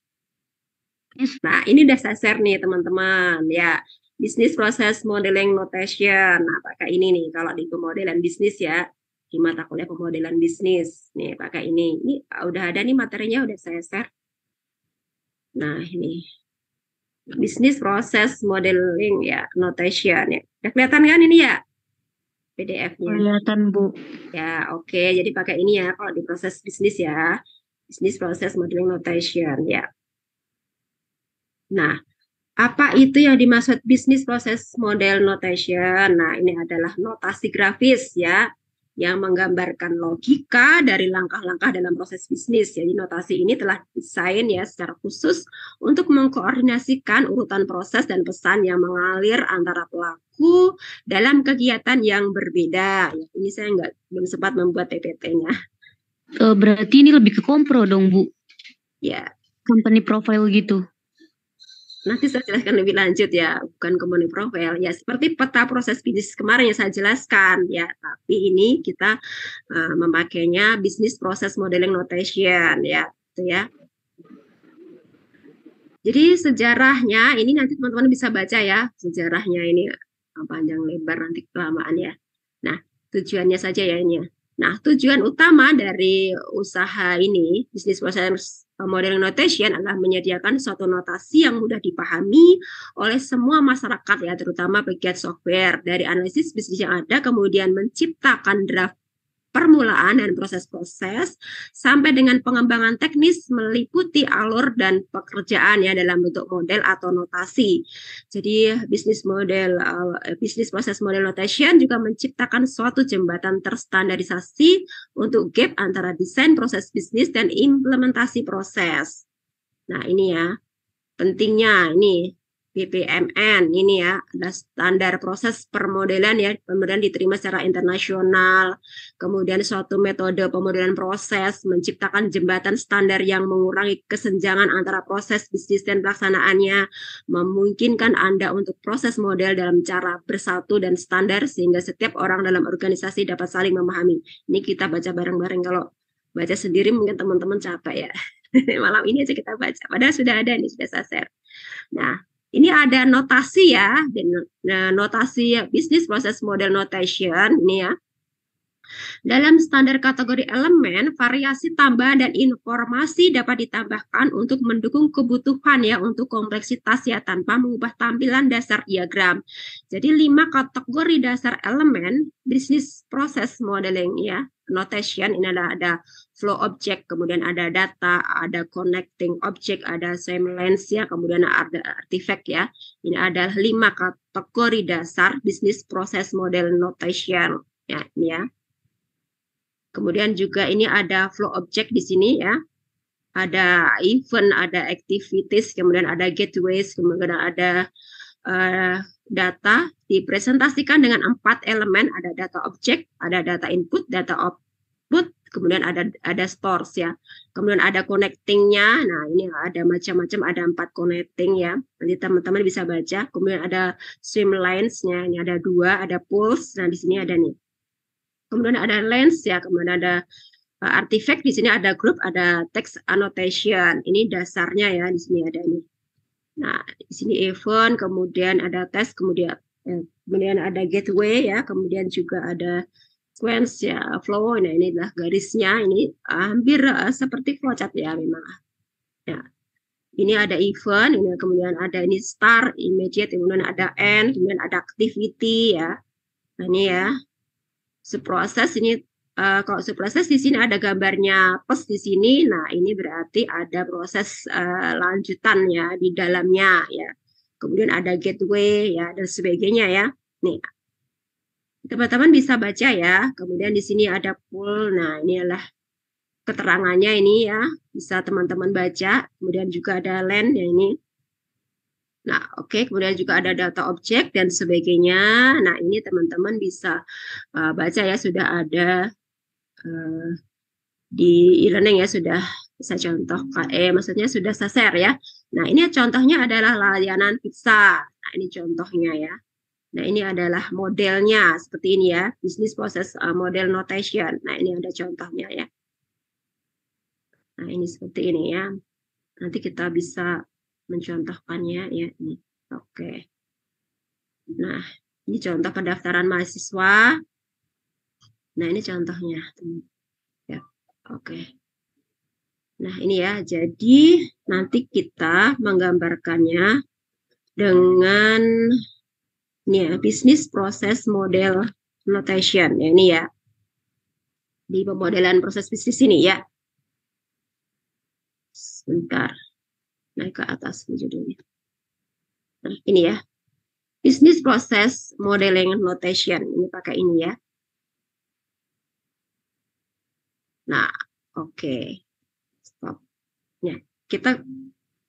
Nah, ini udah saya share nih teman-teman ya. Business Process Modeling Notation. Nah, pakai ini nih kalau di pemodelan bisnis ya. Di mata kuliah pemodelan bisnis. Nih, pakai ini. Ini udah ada nih materinya, udah saya share. Nah, ini. Business Process Modeling ya, Notation ya. Udah kelihatan kan ini ya? PDF-nya. Kelihatan, Bu. Ya, oke. Jadi pakai ini ya kalau di proses bisnis ya. Business Process Modeling Notation ya. Nah, apa itu yang dimaksud Business Process Model Notation? Nah, ini adalah notasi grafis ya, yang menggambarkan logika dari langkah-langkah dalam proses bisnis. Jadi notasi ini telah didesain ya secara khusus untuk mengkoordinasikan urutan proses dan pesan yang mengalir antara pelaku dalam kegiatan yang berbeda. Ya, ini saya belum sempat membuat PPT-nya. Berarti ini lebih ke kompro dong, Bu. Ya. Company profile gitu. Nanti saya jelaskan lebih lanjut ya, bukan company profile. Ya, seperti peta proses bisnis kemarin yang saya jelaskan ya, tapi ini kita memakainya business process modeling notation ya, gitu ya. Jadi sejarahnya ini nanti teman-teman bisa baca ya, sejarahnya ini panjang lebar nanti kelamaan ya. Nah, tujuannya saja ya ini ya. Nah, tujuan utama dari usaha ini, business process modeling notation adalah menyediakan suatu notasi yang mudah dipahami oleh semua masyarakat ya, terutama pegiat software. Dari analisis bisnis yang ada, kemudian menciptakan draft permulaan dan proses-proses sampai dengan pengembangan teknis meliputi alur dan pekerjaan ya dalam bentuk model atau notasi. Jadi business process model notation juga menciptakan suatu jembatan terstandarisasi untuk gap antara desain proses bisnis dan implementasi proses. Nah, ini ya pentingnya ini BPMN ini ya, ada standar proses permodelan ya, kemudian diterima secara internasional, kemudian suatu metode pemodelan proses menciptakan jembatan standar yang mengurangi kesenjangan antara proses bisnis dan pelaksanaannya, memungkinkan Anda untuk proses model dalam cara bersatu dan standar sehingga setiap orang dalam organisasi dapat saling memahami. Ini kita baca bareng-bareng, kalau baca sendiri mungkin teman-teman capek ya. Malam ini aja kita baca, padahal sudah ada nih, sudah saya share. Nah, ini ada notasi ya, notasi business process model notation ini ya. Dalam standar kategori elemen, variasi tambahan dan informasi dapat ditambahkan untuk mendukung kebutuhan ya untuk kompleksitas ya tanpa mengubah tampilan dasar diagram. Jadi 5 kategori dasar elemen business process modeling ya. Notation ini ada flow object, kemudian ada data, ada connecting object, ada sequence ya, kemudian ada artifact ya. Ini adalah 5 kategori dasar business process model notation ya, ini ya. Kemudian juga ini ada flow object di sini ya. Ada event, ada activities, kemudian ada gateways, kemudian ada data dipresentasikan dengan 4 elemen, ada data object, ada data input, data output, kemudian ada stores ya. Kemudian ada connecting-nya. Nah, ini ada macam-macam, ada 4 connecting ya. Nanti teman-teman bisa baca. Kemudian ada streamlines-nya, ini ada 2, ada pulse. Nah, di sini ada nih. Kemudian ada lens ya, kemudian ada artifact, di sini ada group, ada text annotation. Ini dasarnya ya, di sini ada ini. Nah, di sini event, kemudian ada test, kemudian ada gateway ya, kemudian juga ada sequence ya, flow. Nah, ini adalah garisnya, ini hampir seperti flowchart ya memang. Ya. Ini ada event, ini kemudian ada ini start, immediate, kemudian ada end, kemudian ada activity ya. Nah, ini ya. Seproses ini kalau seproses di sini ada gambarnya plus di sini. Nah, ini berarti ada proses lanjutan ya di dalamnya ya. Kemudian ada gateway ya dan sebagainya ya. Nih. Teman-teman bisa baca ya. Kemudian di sini ada pool. Nah, ini adalah keterangannya ini ya. Bisa teman-teman baca. Kemudian juga ada land ya ini. Nah, oke, kemudian juga ada data objek dan sebagainya. Nah, ini teman-teman bisa baca ya, sudah ada di e-learning ya, sudah saya contoh, maksudnya sudah saya share ya. Nah, ini contohnya adalah layanan pizza. Nah, ini contohnya ya. Nah, ini adalah modelnya seperti ini ya, business process model notation. Nah, ini ada contohnya ya. Nah, ini seperti ini ya. Nanti kita bisa mencontohkannya ya ini. Oke. Nah, ini contoh pendaftaran mahasiswa. Nah, ini contohnya. Ya. Oke. Nah, ini ya. Jadi nanti kita menggambarkannya dengan ini ya, business process model notation. Ya, ini ya. Di pemodelan proses bisnis ini ya. Sebentar. Naik ke atas judulnya. Nah, ini ya. Business process modeling notation. Ini pakai ini ya. Nah, oke. Stop. Ya, kita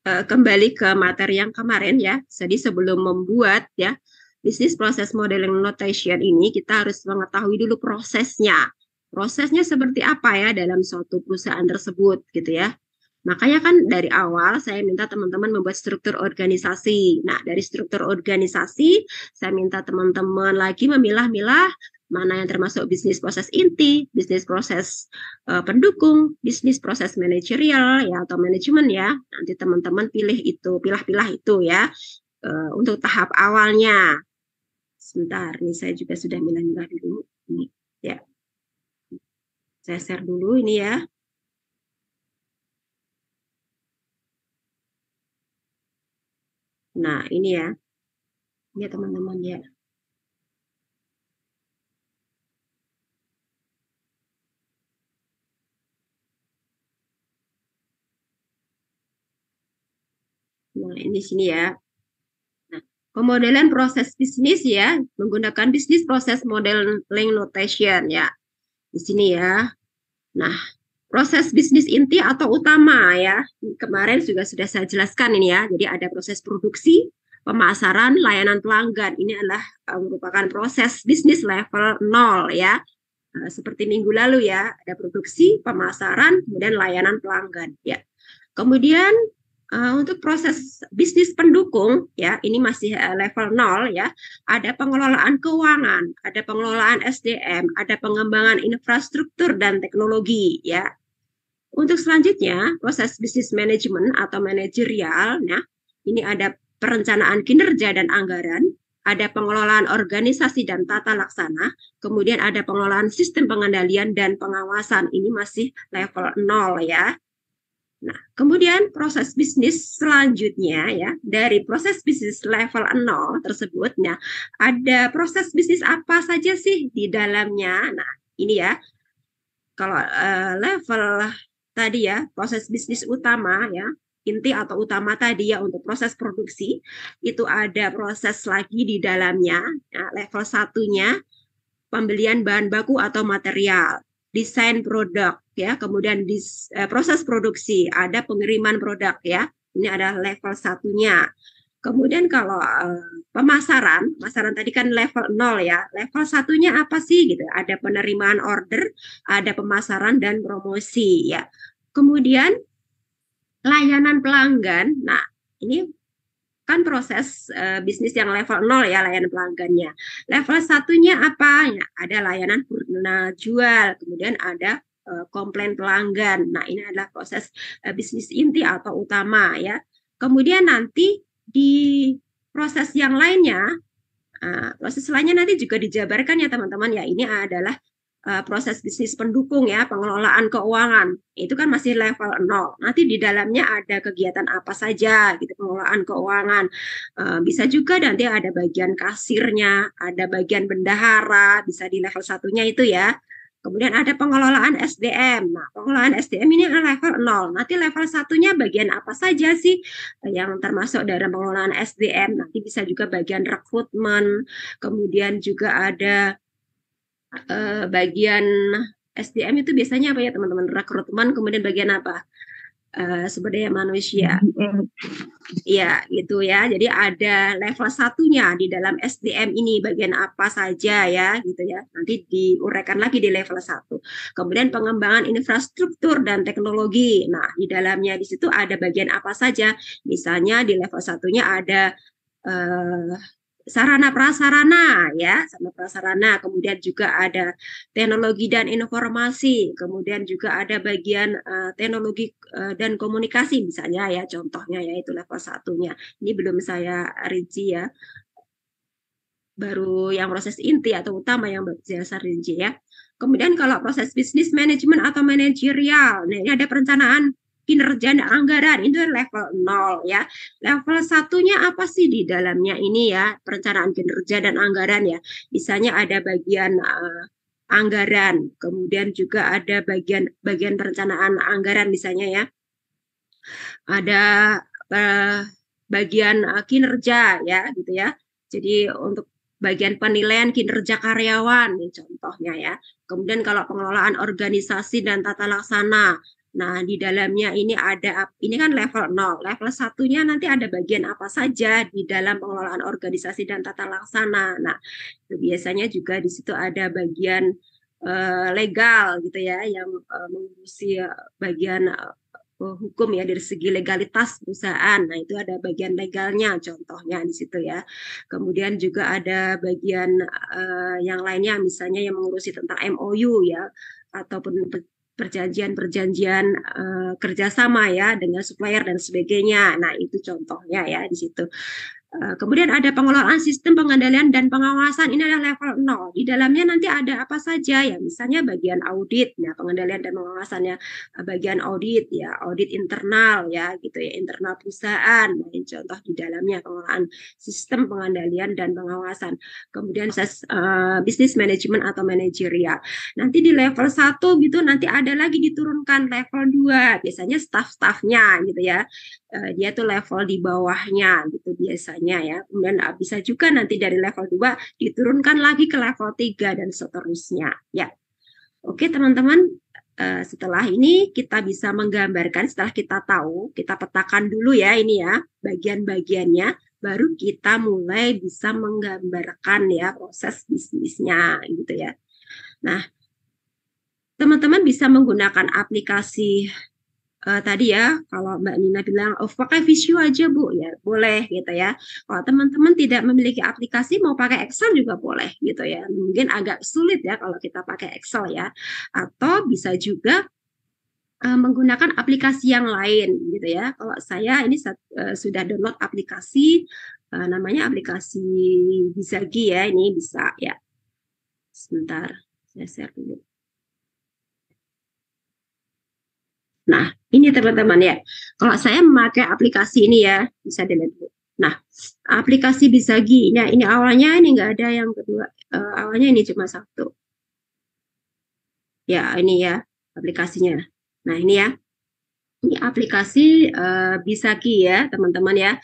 kembali ke materi yang kemarin ya. Jadi sebelum membuat ya business process modeling notation ini, kita harus mengetahui dulu prosesnya. Prosesnya seperti apa ya dalam suatu perusahaan tersebut gitu ya. Makanya kan dari awal saya minta teman-teman membuat struktur organisasi. Nah, dari struktur organisasi, saya minta teman-teman lagi memilah-milah mana yang termasuk bisnis proses inti, bisnis proses pendukung, bisnis proses manajerial ya atau manajemen ya. Nanti teman-teman pilih itu, pilah-pilah itu ya untuk tahap awalnya. Sebentar, ini saya juga sudah milah-milah dulu. Ini ya. Saya share dulu ini ya. Nah, ini ya. Ini teman-teman ya. Nah, ini sini ya. Nah, pemodelan proses bisnis ya, menggunakan bisnis proses modeling notation ya. Di sini ya. Nah, proses bisnis inti atau utama ya. Kemarin juga sudah saya jelaskan ini ya. Jadi ada proses produksi, pemasaran, layanan pelanggan. Ini adalah merupakan proses bisnis level 0 ya. Seperti minggu lalu ya, ada produksi, pemasaran, kemudian layanan pelanggan ya. Kemudian untuk proses bisnis pendukung ya, ini masih level 0 ya. Ada pengelolaan keuangan, ada pengelolaan SDM, ada pengembangan infrastruktur dan teknologi ya. Untuk selanjutnya, proses bisnis manajemen atau manajerial ya. Ini ada perencanaan kinerja dan anggaran, ada pengelolaan organisasi dan tata laksana, kemudian ada pengelolaan sistem pengendalian dan pengawasan. Ini masih level 0 ya. Nah, kemudian proses bisnis selanjutnya ya, dari proses bisnis level 0 tersebut, nah, ada proses bisnis apa saja sih di dalamnya? Nah, ini ya, kalau level tadi ya, proses bisnis utama ya, inti atau utama tadi ya untuk proses produksi, itu ada proses lagi di dalamnya. Nah, level satunya, pembelian bahan baku atau material, desain produk ya, kemudian proses produksi, ada pengiriman produk ya. Ini adalah level satunya. Kemudian kalau pemasaran tadi kan level 0 ya. Level satunya apa sih gitu? Ada penerimaan order, ada pemasaran dan promosi ya. Kemudian layanan pelanggan. Nah, ini kan proses bisnis yang level 0 ya, layanan pelanggannya. Level satunya apa? Ya, ada layanan purna jual, kemudian ada komplain pelanggan. Nah, ini adalah proses bisnis inti atau utama ya. Kemudian nanti di proses yang lainnya, proses lainnya nanti juga dijabarkan ya teman-teman ya. Ini adalah proses bisnis pendukung ya, pengelolaan keuangan. Itu kan masih level 0. Nanti di dalamnya ada kegiatan apa saja gitu, pengelolaan keuangan. Bisa juga nanti ada bagian kasirnya, ada bagian bendahara, bisa di level satunya itu ya. Kemudian ada pengelolaan SDM. Nah, pengelolaan SDM ini adalah level 0. Nanti level satunya bagian apa saja sih yang termasuk dalam pengelolaan SDM. Nanti bisa juga bagian rekrutmen, kemudian juga ada bagian SDM itu biasanya apa ya teman-teman? Rekrutmen, kemudian bagian apa? Sumber daya manusia. Iya, gitu ya. Jadi ada level satunya di dalam SDM ini bagian apa saja ya, gitu ya. Nanti diuraikan lagi di level 1. Kemudian pengembangan infrastruktur dan teknologi. Nah, di dalamnya di situ ada bagian apa saja. Misalnya di level satunya ada sarana prasarana ya, sarana prasarana, kemudian juga ada teknologi dan informasi, kemudian juga ada bagian teknologi dan komunikasi misalnya ya, contohnya ya itu level satunya. Ini belum saya rinci ya, baru yang proses inti atau utama yang saya rinci ya. Kemudian kalau proses bisnis manajemen atau manajerial, nah ini ada perencanaan kinerja dan anggaran, itu level 0 ya. Level satunya apa sih di dalamnya ini ya, perencanaan kinerja dan anggaran ya. Misalnya ada bagian anggaran, kemudian juga ada bagian perencanaan anggaran misalnya ya. Ada bagian kinerja ya gitu ya. Jadi untuk bagian penilaian kinerja karyawan nih contohnya ya. Kemudian kalau pengelolaan organisasi dan tata laksana. Nah, di dalamnya ini kan level 0. Level satunya nanti ada bagian apa saja di dalam pengelolaan organisasi dan tata laksana. Nah, biasanya juga di situ ada bagian legal gitu ya yang mengurusi bagian hukum ya dari segi legalitas perusahaan. Nah, itu ada bagian legalnya contohnya di situ ya. Kemudian juga ada bagian yang lainnya misalnya yang mengurusi tentang MOU ya ataupun perjanjian-perjanjian kerjasama ya dengan supplier dan sebagainya. Nah, itu contohnya ya di situ. Kemudian ada pengelolaan sistem pengendalian dan pengawasan, ini adalah level 0. Di dalamnya nanti ada apa saja ya, misalnya bagian audit, ya pengendalian dan pengawasannya, bagian audit ya, audit internal ya, gitu ya, internal perusahaan. Nah, ini contoh di dalamnya pengelolaan sistem pengendalian dan pengawasan. Kemudian proses bisnis manajemen atau manajerial. Nanti di level 1 gitu, nanti ada lagi diturunkan level 2, biasanya staff-staffnya gitu ya. Dia tuh level di bawahnya gitu biasanya ya. Kemudian bisa juga nanti dari level 2 diturunkan lagi ke level 3 dan seterusnya ya. Oke teman-teman, setelah ini kita bisa menggambarkan, setelah kita tahu, kita petakan dulu ya ini ya bagian-bagiannya, baru kita mulai bisa menggambarkan ya proses bisnisnya gitu ya. Nah, teman-teman bisa menggunakan aplikasi tadi ya, kalau Mbak Nina bilang, oh pakai Visio aja Bu, ya boleh gitu ya. Kalau teman-teman tidak memiliki aplikasi, mau pakai Excel juga boleh gitu ya. Mungkin agak sulit ya kalau kita pakai Excel ya. Atau bisa juga menggunakan aplikasi yang lain gitu ya. Kalau saya ini sudah download aplikasi, namanya aplikasi Bizagi ya, ini bisa ya. Sebentar, saya share dulu. Nah, ini teman-teman ya. Kalau saya memakai aplikasi ini ya, bisa dilihat dulu. Nah, aplikasi Bizagi. Nah, ini awalnya ini enggak ada yang kedua. Awalnya ini cuma satu. Ya, ini ya aplikasinya. Nah, ini ya. Ini aplikasi Bizagi ya, teman-teman ya.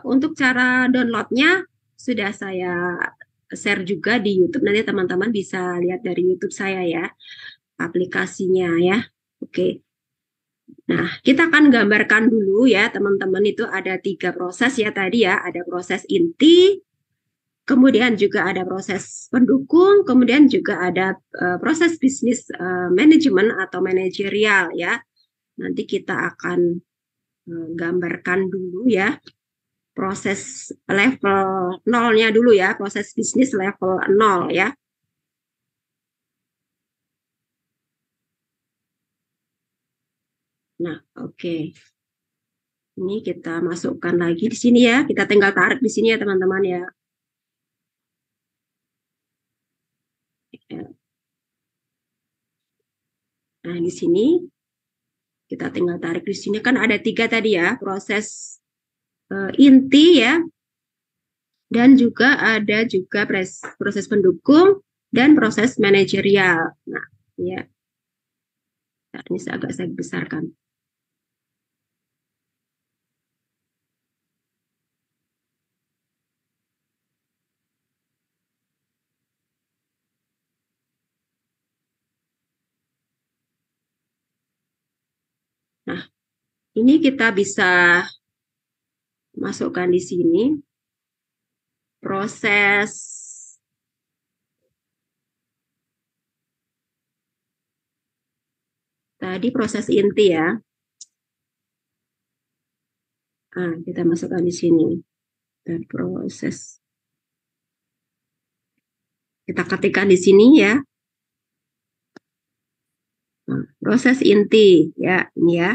Untuk cara downloadnya sudah saya share juga di YouTube. Nanti teman-teman bisa lihat dari YouTube saya ya. Aplikasinya ya. Oke. Nah, kita akan gambarkan dulu ya teman-teman, itu ada 3 proses ya tadi ya, ada proses inti, kemudian juga ada proses pendukung, kemudian juga ada proses bisnis manajemen atau manajerial ya. Nanti kita akan gambarkan dulu ya proses level 0-nya dulu ya, proses bisnis level 0 ya. Nah, oke. Ini kita masukkan lagi di sini ya. Kita tinggal tarik di sini ya teman-teman ya. Nah, di sini kita tinggal tarik di sini kan ada 3 tadi ya, proses inti ya. Dan juga ada juga proses pendukung dan proses manajerial. Nah, ya. Nah, ini agak saya besarkan. Nah, ini kita bisa masukkan di sini proses tadi, proses inti ya. Nah, kita masukkan di sini dan proses Kita ketikkan di sini ya. Nah, proses inti ya, ini ya.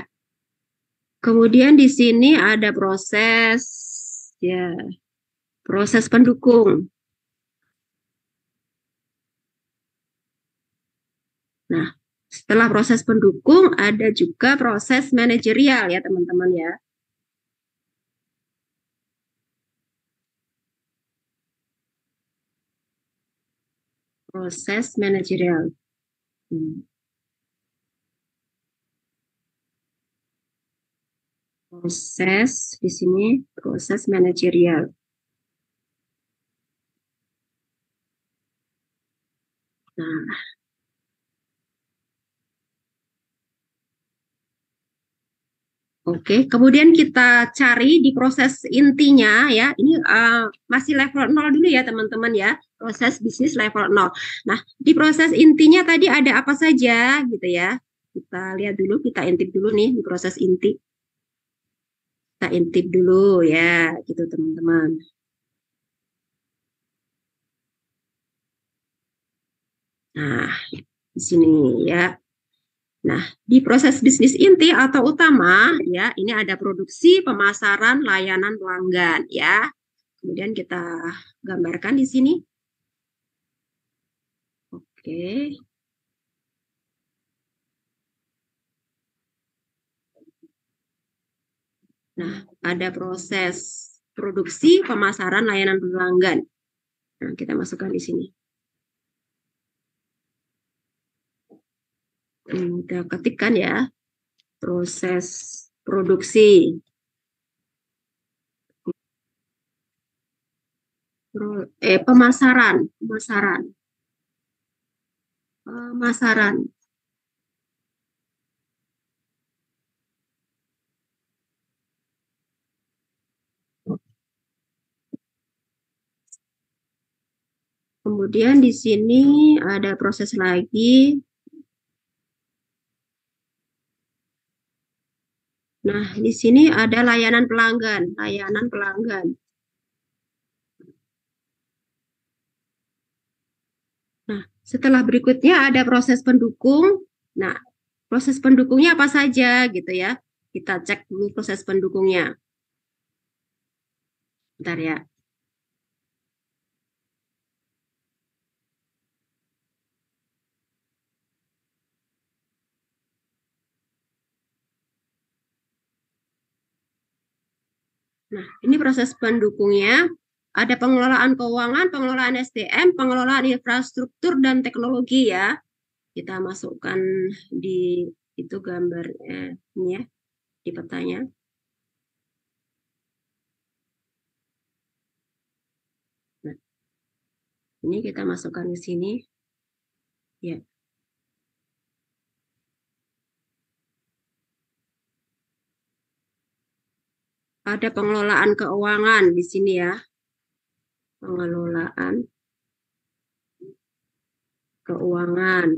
Kemudian di sini ada proses ya, proses pendukung. Nah, setelah proses pendukung ada juga proses manajerial ya, teman-teman ya. Proses manajerial. Proses di sini proses manajerial. Nah, oke, kemudian kita cari di proses intinya ya. Ini masih level 0 dulu ya teman-teman ya. Proses bisnis level 0. Nah, di proses intinya tadi ada apa saja gitu ya. Kita lihat dulu, kita intip dulu nih di proses inti. Kita intip dulu ya, gitu teman-teman. Nah, di sini ya. Nah, di proses bisnis inti atau utama ya, ini ada produksi, pemasaran, layanan pelanggan ya. Kemudian kita gambarkan di sini. Oke. Nah, ada proses produksi, pemasaran, layanan pelanggan. Nah, kita masukkan di sini. Kita ketikkan ya, proses produksi. Pemasaran. Kemudian di sini ada proses lagi. Nah, di sini ada layanan pelanggan. Nah, setelah berikutnya ada proses pendukung. Nah, proses pendukungnya apa saja gitu ya. Kita cek dulu proses pendukungnya. Bentar ya. Nah, ini proses pendukungnya. Ada pengelolaan keuangan, pengelolaan SDM, pengelolaan infrastruktur dan teknologi ya. Kita masukkan di itu gambar ini ya, di petanya. Nah, ini kita masukkan ke sini. Ya. Ada pengelolaan keuangan di sini ya. Pengelolaan keuangan.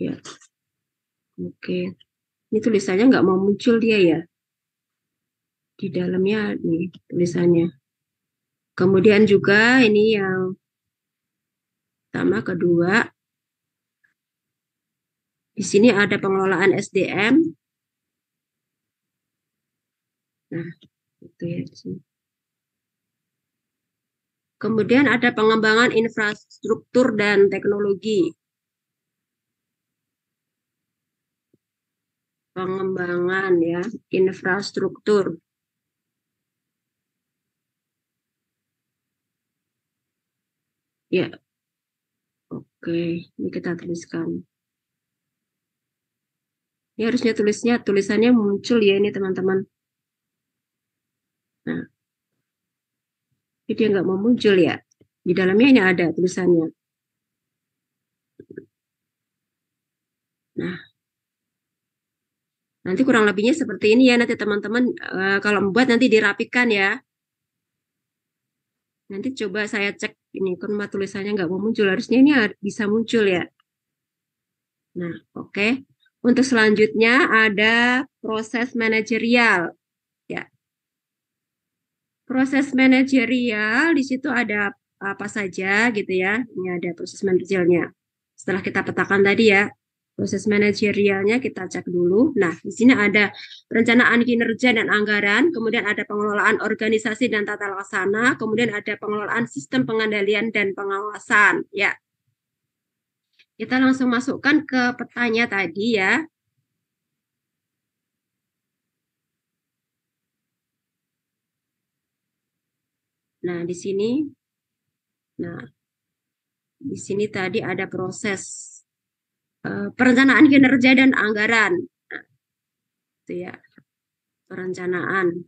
Ya. Oke. Ini tulisannya nggak mau muncul dia ya. Di dalamnya nih tulisannya. Kemudian juga ini yang pertama, kedua. Di sini ada pengelolaan SDM. Nah, itu ya di sini. Kemudian ada pengembangan infrastruktur dan teknologi. Pengembangan ya, infrastruktur. Ya. Oke, ini kita tuliskan. Ini harusnya tulisannya muncul ya ini teman-teman. Nah, ini dia nggak mau muncul ya. Di dalamnya ini ada tulisannya. Nah, nanti kurang lebihnya seperti ini ya. Nanti teman-teman kalau membuat nanti dirapikan ya. Nanti coba saya cek ini, kenapa tulisannya nggak mau muncul. Harusnya ini bisa muncul ya. Nah, oke. Untuk selanjutnya ada proses manajerial. Ya. proses manajerial di situ ada apa saja gitu ya. Ini ada proses manajerialnya. Setelah kita petakan tadi ya, proses manajerialnya kita cek dulu. Nah, di sini ada perencanaan kinerja dan anggaran, kemudian ada pengelolaan organisasi dan tata laksana, kemudian ada pengelolaan sistem pengendalian dan pengawasan. Ya, kita langsung masukkan ke petanya tadi ya. Nah, di sini, tadi ada proses perencanaan kinerja dan anggaran. Nah, itu ya, perencanaan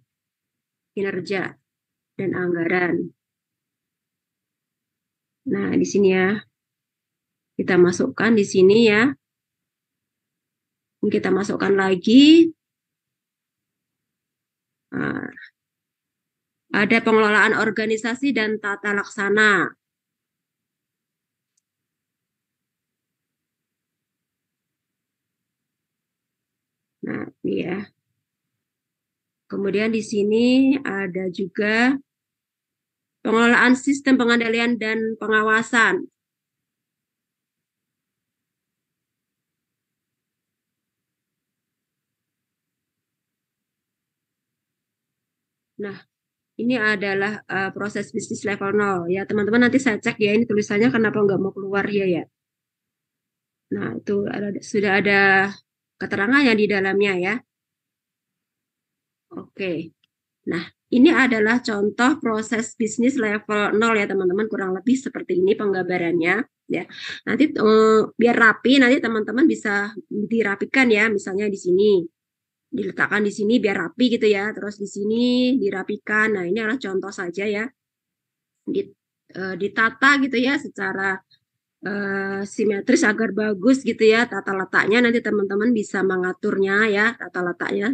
kinerja dan anggaran. Nah, di sini ya, kita masukkan di sini ya. Kita masukkan lagi. Ada pengelolaan organisasi dan tata laksana. Nah, ini ya. Kemudian di sini ada juga pengelolaan sistem pengendalian dan pengawasan. Nah, ini adalah proses bisnis level 0 ya. Teman-teman nanti saya cek ya, ini tulisannya kenapa nggak mau keluar ya. Nah, itu sudah ada keterangannya di dalamnya ya. Oke. Nah, ini adalah contoh proses bisnis level 0 ya teman-teman, kurang lebih seperti ini penggambarannya ya. Nanti biar rapi nanti teman-teman bisa dirapikan ya, misalnya di sini diletakkan di sini biar rapi gitu ya, terus di sini dirapikan. Nah, ini adalah contoh saja ya. Ditata gitu ya secara simetris agar bagus gitu ya tata letaknya, nanti teman-teman bisa mengaturnya ya tata letaknya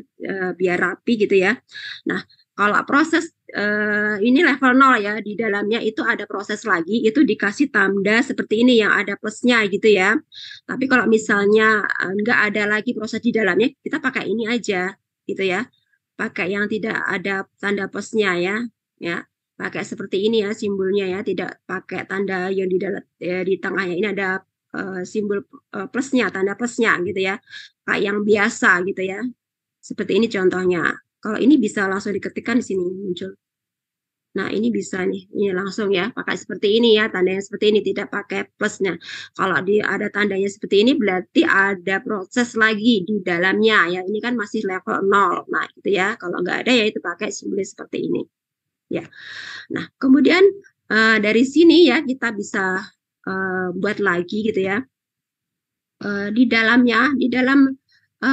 biar rapi gitu ya. Nah, kalau proses ini level 0 ya, di dalamnya itu ada proses lagi, itu dikasih tanda seperti ini yang ada plusnya gitu ya. Tapi kalau misalnya nggak ada lagi proses di dalamnya, kita pakai ini aja gitu ya, pakai yang tidak ada tanda plusnya ya. Pakai seperti ini ya simbolnya ya, tidak pakai tanda yang di dalam di tengahnya ini ada simbol plusnya, tanda plusnya gitu ya, kayak yang biasa gitu ya. Seperti ini contohnya. Kalau ini bisa langsung diketikkan di sini muncul. Nah, ini bisa nih, ini langsung ya, pakai seperti ini ya, tandanya seperti ini, tidak pakai plusnya. Kalau ada tandanya seperti ini, berarti ada proses lagi di dalamnya ya. Ini kan masih level 0. Nah, gitu ya. Kalau nggak ada ya itu pakai simbol seperti ini. Ya. Nah, kemudian dari sini ya kita bisa buat lagi gitu ya. Di dalamnya, di dalam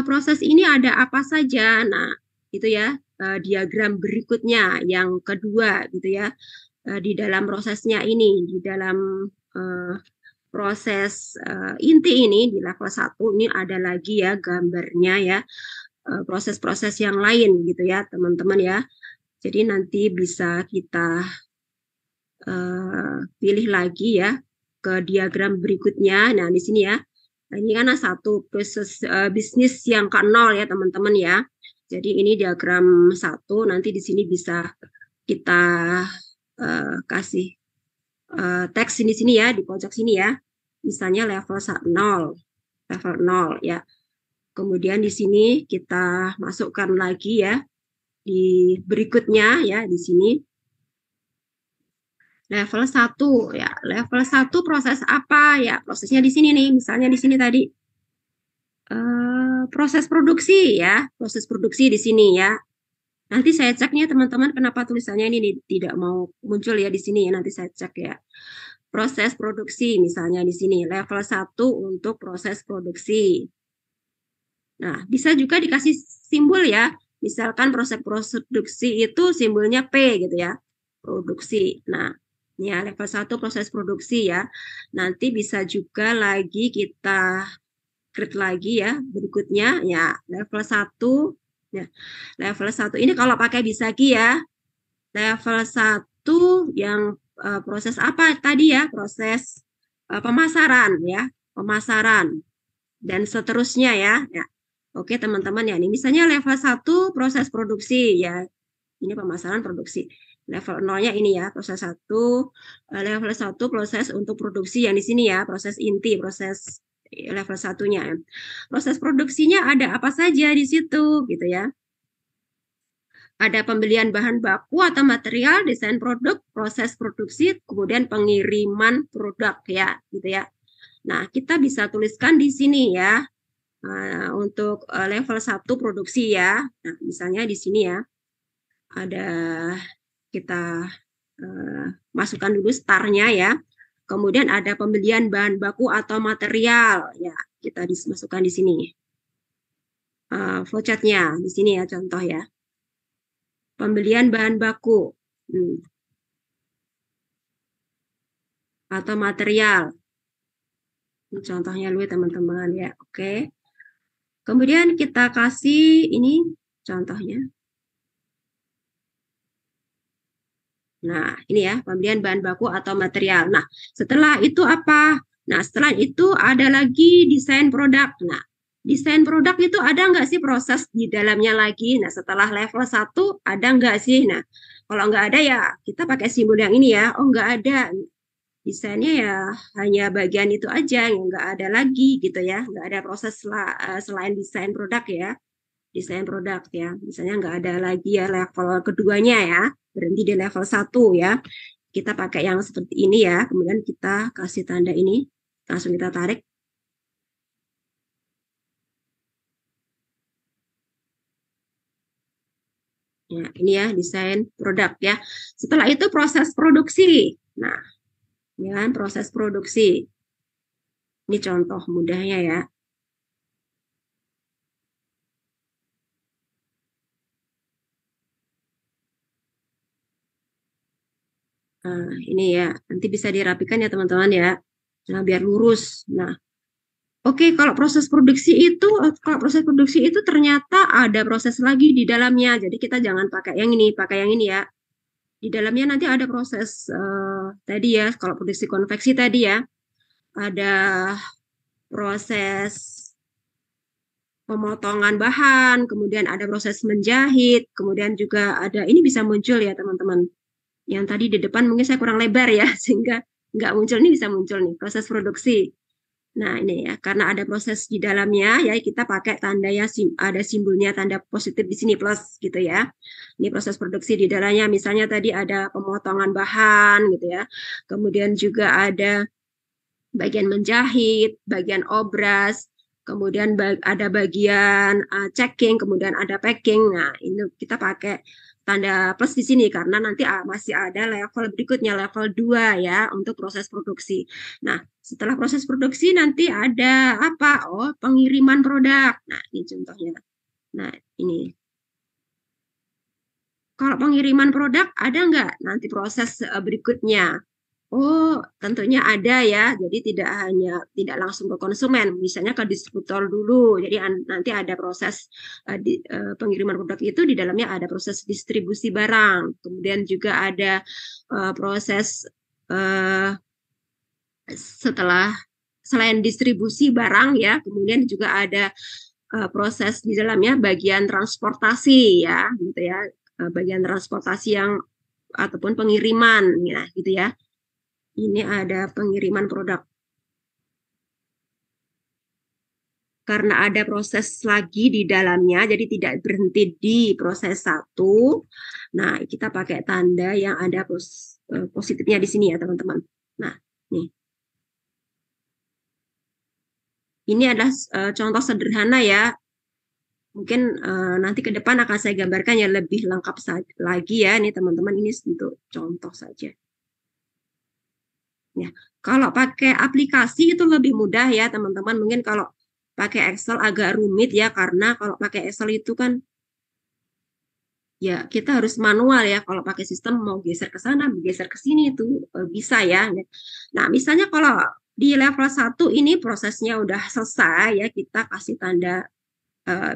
proses ini ada apa saja. Nah, itu ya diagram berikutnya yang kedua gitu ya. Di dalam prosesnya ini, di dalam proses inti ini di level 1 ini ada lagi ya gambarnya ya. Proses-proses yang lain gitu ya, teman-teman ya. Jadi nanti bisa kita pilih lagi ya ke diagram berikutnya. Nah, di sini ya. Nah, ini kan satu proses bisnis yang ke-0 ya, teman-teman ya. Jadi ini diagram 1, nanti di sini bisa kita kasih teks di sini ya, di pojok sini ya. Misalnya level 0, level 0 ya. Kemudian di sini kita masukkan lagi ya di berikutnya ya di sini. Level 1 ya, level 1 proses apa ya? Prosesnya di sini nih, misalnya di sini tadi proses produksi ya, proses produksi di sini ya. Nanti saya ceknya teman-teman kenapa tulisannya ini tidak mau muncul ya di sini ya, nanti saya cek ya. Proses produksi misalnya di sini level 1 untuk proses produksi. Nah, bisa juga dikasih simbol ya. Misalkan proses produksi itu simbolnya P gitu ya. Produksi. Nah, ya level 1 proses produksi ya. Nanti bisa juga lagi kita create lagi ya berikutnya ya level 1 ya. Level 1 ini kalau pakai Bisagi ya. Level 1 yang proses apa tadi ya? Proses pemasaran ya, pemasaran dan seterusnya ya. Ya. Oke, teman-teman ya. Ini misalnya level 1 proses produksi ya. Ini pemasaran produksi. Level 0-nya ini ya, proses 1. Level 1 proses untuk produksi yang di sini ya, proses inti, proses level 1-nya. Proses produksinya ada apa saja di situ gitu ya. Ada pembelian bahan baku atau material, desain produk, proses produksi, kemudian pengiriman produk ya, gitu ya. Nah, kita bisa tuliskan di sini ya. Untuk level 1 produksi ya. Nah, misalnya di sini ya. Ada kita masukkan dulu startnya ya. Kemudian ada pembelian bahan baku atau material ya, kita masukkan di sini. Flowchartnya di sini ya, contoh ya. Pembelian bahan baku atau material. Ini contohnya dulu teman-teman ya. Oke. Kemudian kita kasih ini contohnya. Nah, ini ya, pembelian bahan baku atau material. Nah, setelah itu apa? Nah, setelah itu ada lagi desain produk. Nah, desain produk itu ada nggak sih proses di dalamnya lagi? Nah, setelah level 1 ada nggak sih? Nah, kalau nggak ada ya kita pakai simbol yang ini ya. Oh, nggak ada. Desainnya ya hanya bagian itu aja, nggak ada lagi gitu ya. Nggak ada proses selain desain produk ya. Desain produk ya. Misalnya nggak ada lagi ya level keduanya ya. Berhenti di level 1 ya. Kita pakai yang seperti ini ya. Kemudian kita kasih tanda ini. Langsung kita tarik. Ya, ini ya desain produk ya. Setelah itu proses produksi. Nah, ya proses produksi. Ini contoh mudahnya ya. Nah, ini ya, nanti bisa dirapikan ya teman-teman ya. Nah, biar lurus. Nah, oke, kalau proses produksi itu ternyata ada proses lagi di dalamnya. Jadi kita jangan pakai yang ini ya. Di dalamnya nanti ada proses tadi ya, kalau produksi konveksi tadi ya, ada proses pemotongan bahan, kemudian ada proses menjahit, kemudian juga ada, ini bisa muncul ya teman-teman. Yang tadi di depan mungkin saya kurang lebar ya, sehingga nggak muncul, ini bisa muncul nih, proses produksi. Nah, ini ya, karena ada proses di dalamnya, ya kita pakai tanda ya, ada simbolnya tanda positif di sini, plus gitu ya. Ini proses produksi di dalamnya, misalnya tadi ada pemotongan bahan gitu ya. Kemudian juga ada bagian menjahit, bagian obras, kemudian ada bagian checking, kemudian ada packing. Nah, ini kita pakai tanda plus di sini karena nanti masih ada level berikutnya, level 2 ya, untuk proses produksi. Nah, setelah proses produksi nanti ada apa? Oh, pengiriman produk. Nah, ini contohnya. Nah, ini. Kalau pengiriman produk ada nggak nanti proses berikutnya? Oh, tentunya ada ya. Jadi tidak langsung ke konsumen, misalnya ke distributor dulu. Jadi nanti ada proses pengiriman produk itu, di dalamnya ada proses distribusi barang. Kemudian juga ada proses setelah selain distribusi barang ya, kemudian juga ada proses di dalamnya bagian transportasi ya, gitu ya. Bagian transportasi yang ataupun pengiriman ya, gitu ya. Ini ada pengiriman produk. Karena ada proses lagi di dalamnya, jadi tidak berhenti di proses 1. Nah, kita pakai tanda yang ada positifnya di sini ya, teman-teman. Nah, nih. Ini adalah contoh sederhana ya. Mungkin nanti ke depan akan saya gambarkan yang lebih lengkap lagi ya. Ini teman-teman, ini untuk contoh saja. Ya, kalau pakai aplikasi itu lebih mudah ya teman-teman. Mungkin kalau pakai Excel agak rumit ya, karena kalau pakai Excel itu kan ya kita harus manual ya. Kalau pakai sistem mau geser ke sana, geser ke sini itu bisa ya. Nah, misalnya kalau di level 1 ini prosesnya udah selesai ya, kita kasih tanda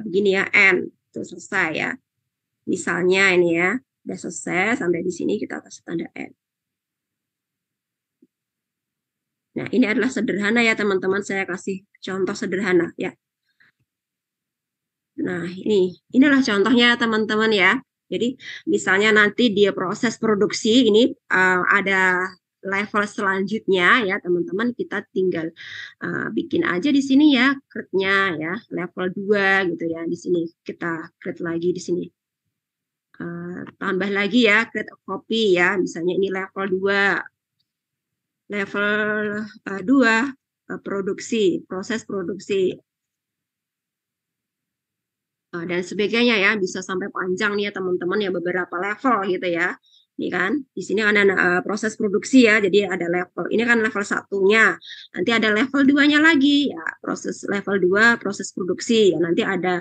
begini ya, N, itu selesai ya. Misalnya ini ya, udah selesai sampai di sini, kita kasih tanda N. Nah, ini adalah sederhana ya teman-teman, saya kasih contoh sederhana ya. Nah, inilah contohnya teman-teman ya. Jadi misalnya nanti dia proses produksi ini ada level selanjutnya ya teman-teman, kita tinggal bikin aja di sini ya create-nya ya level 2 gitu ya. Di sini kita create lagi di sini. Tambah lagi ya create a copy ya, misalnya ini level 2. Level 2 produksi, proses produksi. Dan sebagainya ya, bisa sampai panjang nih ya teman-teman ya, beberapa level gitu ya. Ini kan, di sini kan ada proses produksi ya, jadi ada level, ini kan level 1-nya, nanti ada level 2-nya lagi ya, proses level 2 proses produksi ya, nanti ada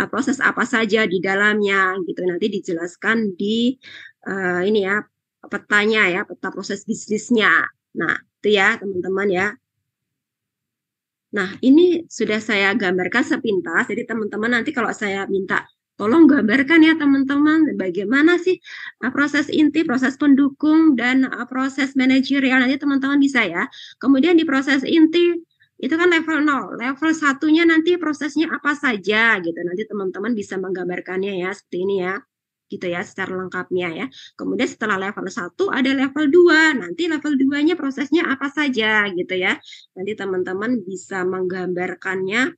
proses apa saja di dalamnya gitu, nanti dijelaskan di ini ya petanya ya, peta proses bisnisnya. Nah itu ya teman-teman ya. Nah, ini sudah saya gambarkan sepintas. Jadi teman-teman nanti kalau saya minta tolong gambarkan ya teman-teman bagaimana sih proses inti, proses pendukung, dan proses manajerial. Nanti teman-teman bisa ya. Kemudian di proses inti itu kan level 0. Level 1-nya nanti prosesnya apa saja gitu. Nanti teman-teman bisa menggambarkannya ya seperti ini ya. Gitu ya secara lengkapnya ya. Kemudian setelah level 1 ada level 2. Nanti level 2-nya prosesnya apa saja gitu ya. Nanti teman-teman bisa menggambarkannya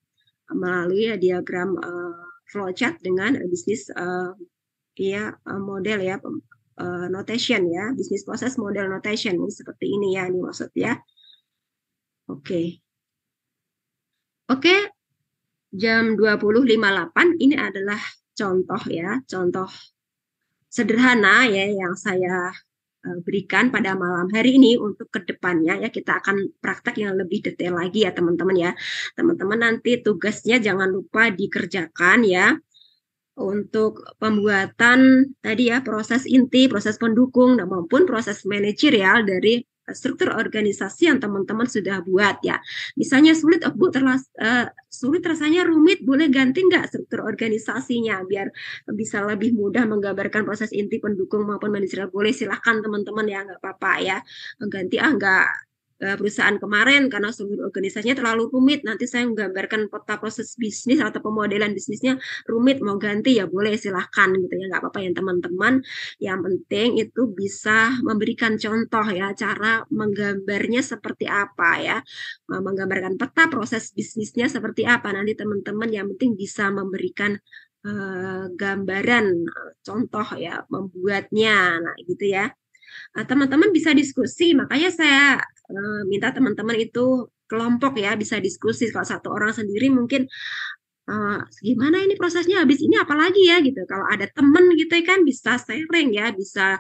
melalui diagram flowchart dengan bisnis model ya, notation ya, bisnis proses model notation ini seperti ini ya, ini maksud ya. Oke. Oke. Jam 20.58 ini adalah contoh ya, contoh sederhana ya yang saya berikan pada malam hari ini. Untuk kedepannya ya kita akan praktek yang lebih detail lagi ya teman-teman ya. Teman-teman nanti tugasnya jangan lupa dikerjakan ya untuk pembuatan tadi ya proses inti, proses pendukung maupun proses manajerial dari struktur organisasi yang teman-teman sudah buat ya. Misalnya sulit, Bu, sulit rasanya rumit, boleh ganti nggak struktur organisasinya biar bisa lebih mudah menggambarkan proses inti, pendukung maupun manajerial. Boleh, silahkan teman-teman ya, nggak apa-apa ya. Ganti nggak perusahaan kemarin karena seluruh organisasinya terlalu rumit, nanti saya menggambarkan peta proses bisnis atau pemodelan bisnisnya rumit, mau ganti ya boleh, silahkan gitu ya, nggak apa-apa ya teman-teman. Yang penting itu bisa memberikan contoh ya cara menggambarnya seperti apa ya, menggambarkan peta proses bisnisnya seperti apa. Nanti teman-teman yang penting bisa memberikan gambaran contoh ya membuatnya, nah gitu ya. Teman-teman bisa diskusi, makanya saya minta teman-teman itu kelompok ya, bisa diskusi. Kalau satu orang sendiri mungkin gimana ini prosesnya, habis ini apalagi ya gitu. Kalau ada teman gitu kan bisa sharing ya, bisa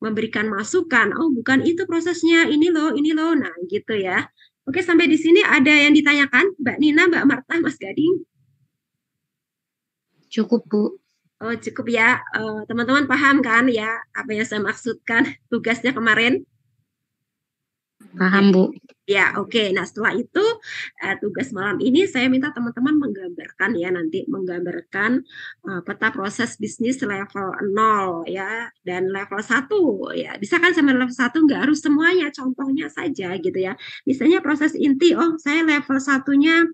memberikan masukan, oh bukan itu prosesnya, ini loh, nah gitu ya. Oke, sampai di sini ada yang ditanyakan Mbak Nina, Mbak Marta, Mas Gading? Cukup, Bu. Oh, cukup ya. Teman-teman paham kan ya apa yang saya maksudkan tugasnya kemarin? Paham, Bu. Ya, oke. Nah, setelah itu tugas malam ini saya minta teman-teman menggambarkan ya, nanti menggambarkan peta proses bisnis level 0 ya dan level 1 ya. Bisa kan sampai level 1, nggak harus semuanya, contohnya saja gitu ya. Misalnya proses inti, oh saya level 1-nya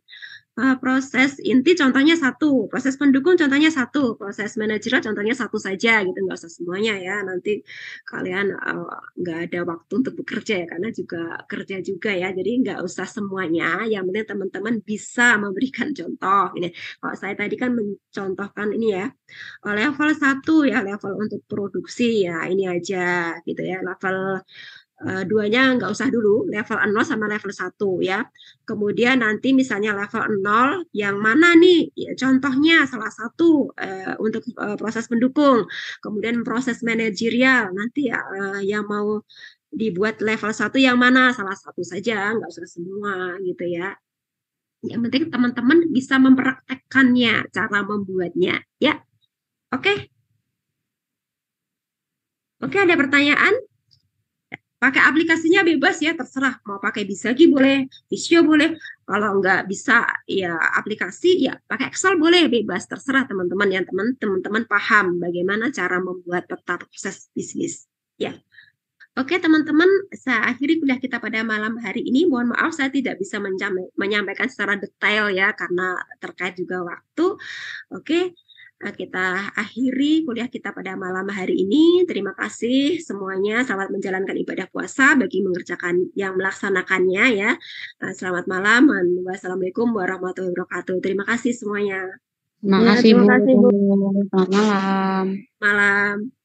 proses inti contohnya 1, proses pendukung contohnya 1, proses manajerial contohnya 1 saja gitu, nggak usah semuanya ya, nanti kalian nggak ada waktu untuk bekerja ya, karena juga kerja juga ya, jadi nggak usah semuanya, yang penting teman-teman bisa memberikan contoh. Ini kalau saya tadi kan mencontohkan ini ya, level 1 ya, level untuk produksi ya, ini aja gitu ya, level 2-nya nggak usah dulu, level 0 sama level 1 ya. Kemudian nanti misalnya level 0 yang mana nih ya, contohnya salah satu untuk proses pendukung. Kemudian proses manajerial nanti ya, yang mau dibuat level 1 yang mana, salah satu saja, nggak usah semua gitu ya. Yang penting teman-teman bisa mempraktekkannya cara membuatnya ya. Oke. Oke, ada pertanyaan? Pakai aplikasinya bebas ya, terserah. Mau pakai Bisagi boleh, Visio boleh. Kalau nggak bisa ya aplikasi, ya pakai Excel boleh, bebas. Terserah teman-teman yang teman-teman paham bagaimana cara membuat peta proses bisnis. Ya. Oke teman-teman, saya akhiri kuliah kita pada malam hari ini. Mohon maaf saya tidak bisa menyampaikan secara detail ya, karena terkait juga waktu. Oke. kita akhiri kuliah kita pada malam hari ini. Terima kasih semuanya. Selamat menjalankan ibadah puasa bagi mengerjakan yang melaksanakannya ya. Selamat malam. Wassalamualaikum warahmatullahi wabarakatuh. Terima kasih semuanya. Terima Ya, kasih, terima Bu. kasih, Bu. Selamat malam. Malam.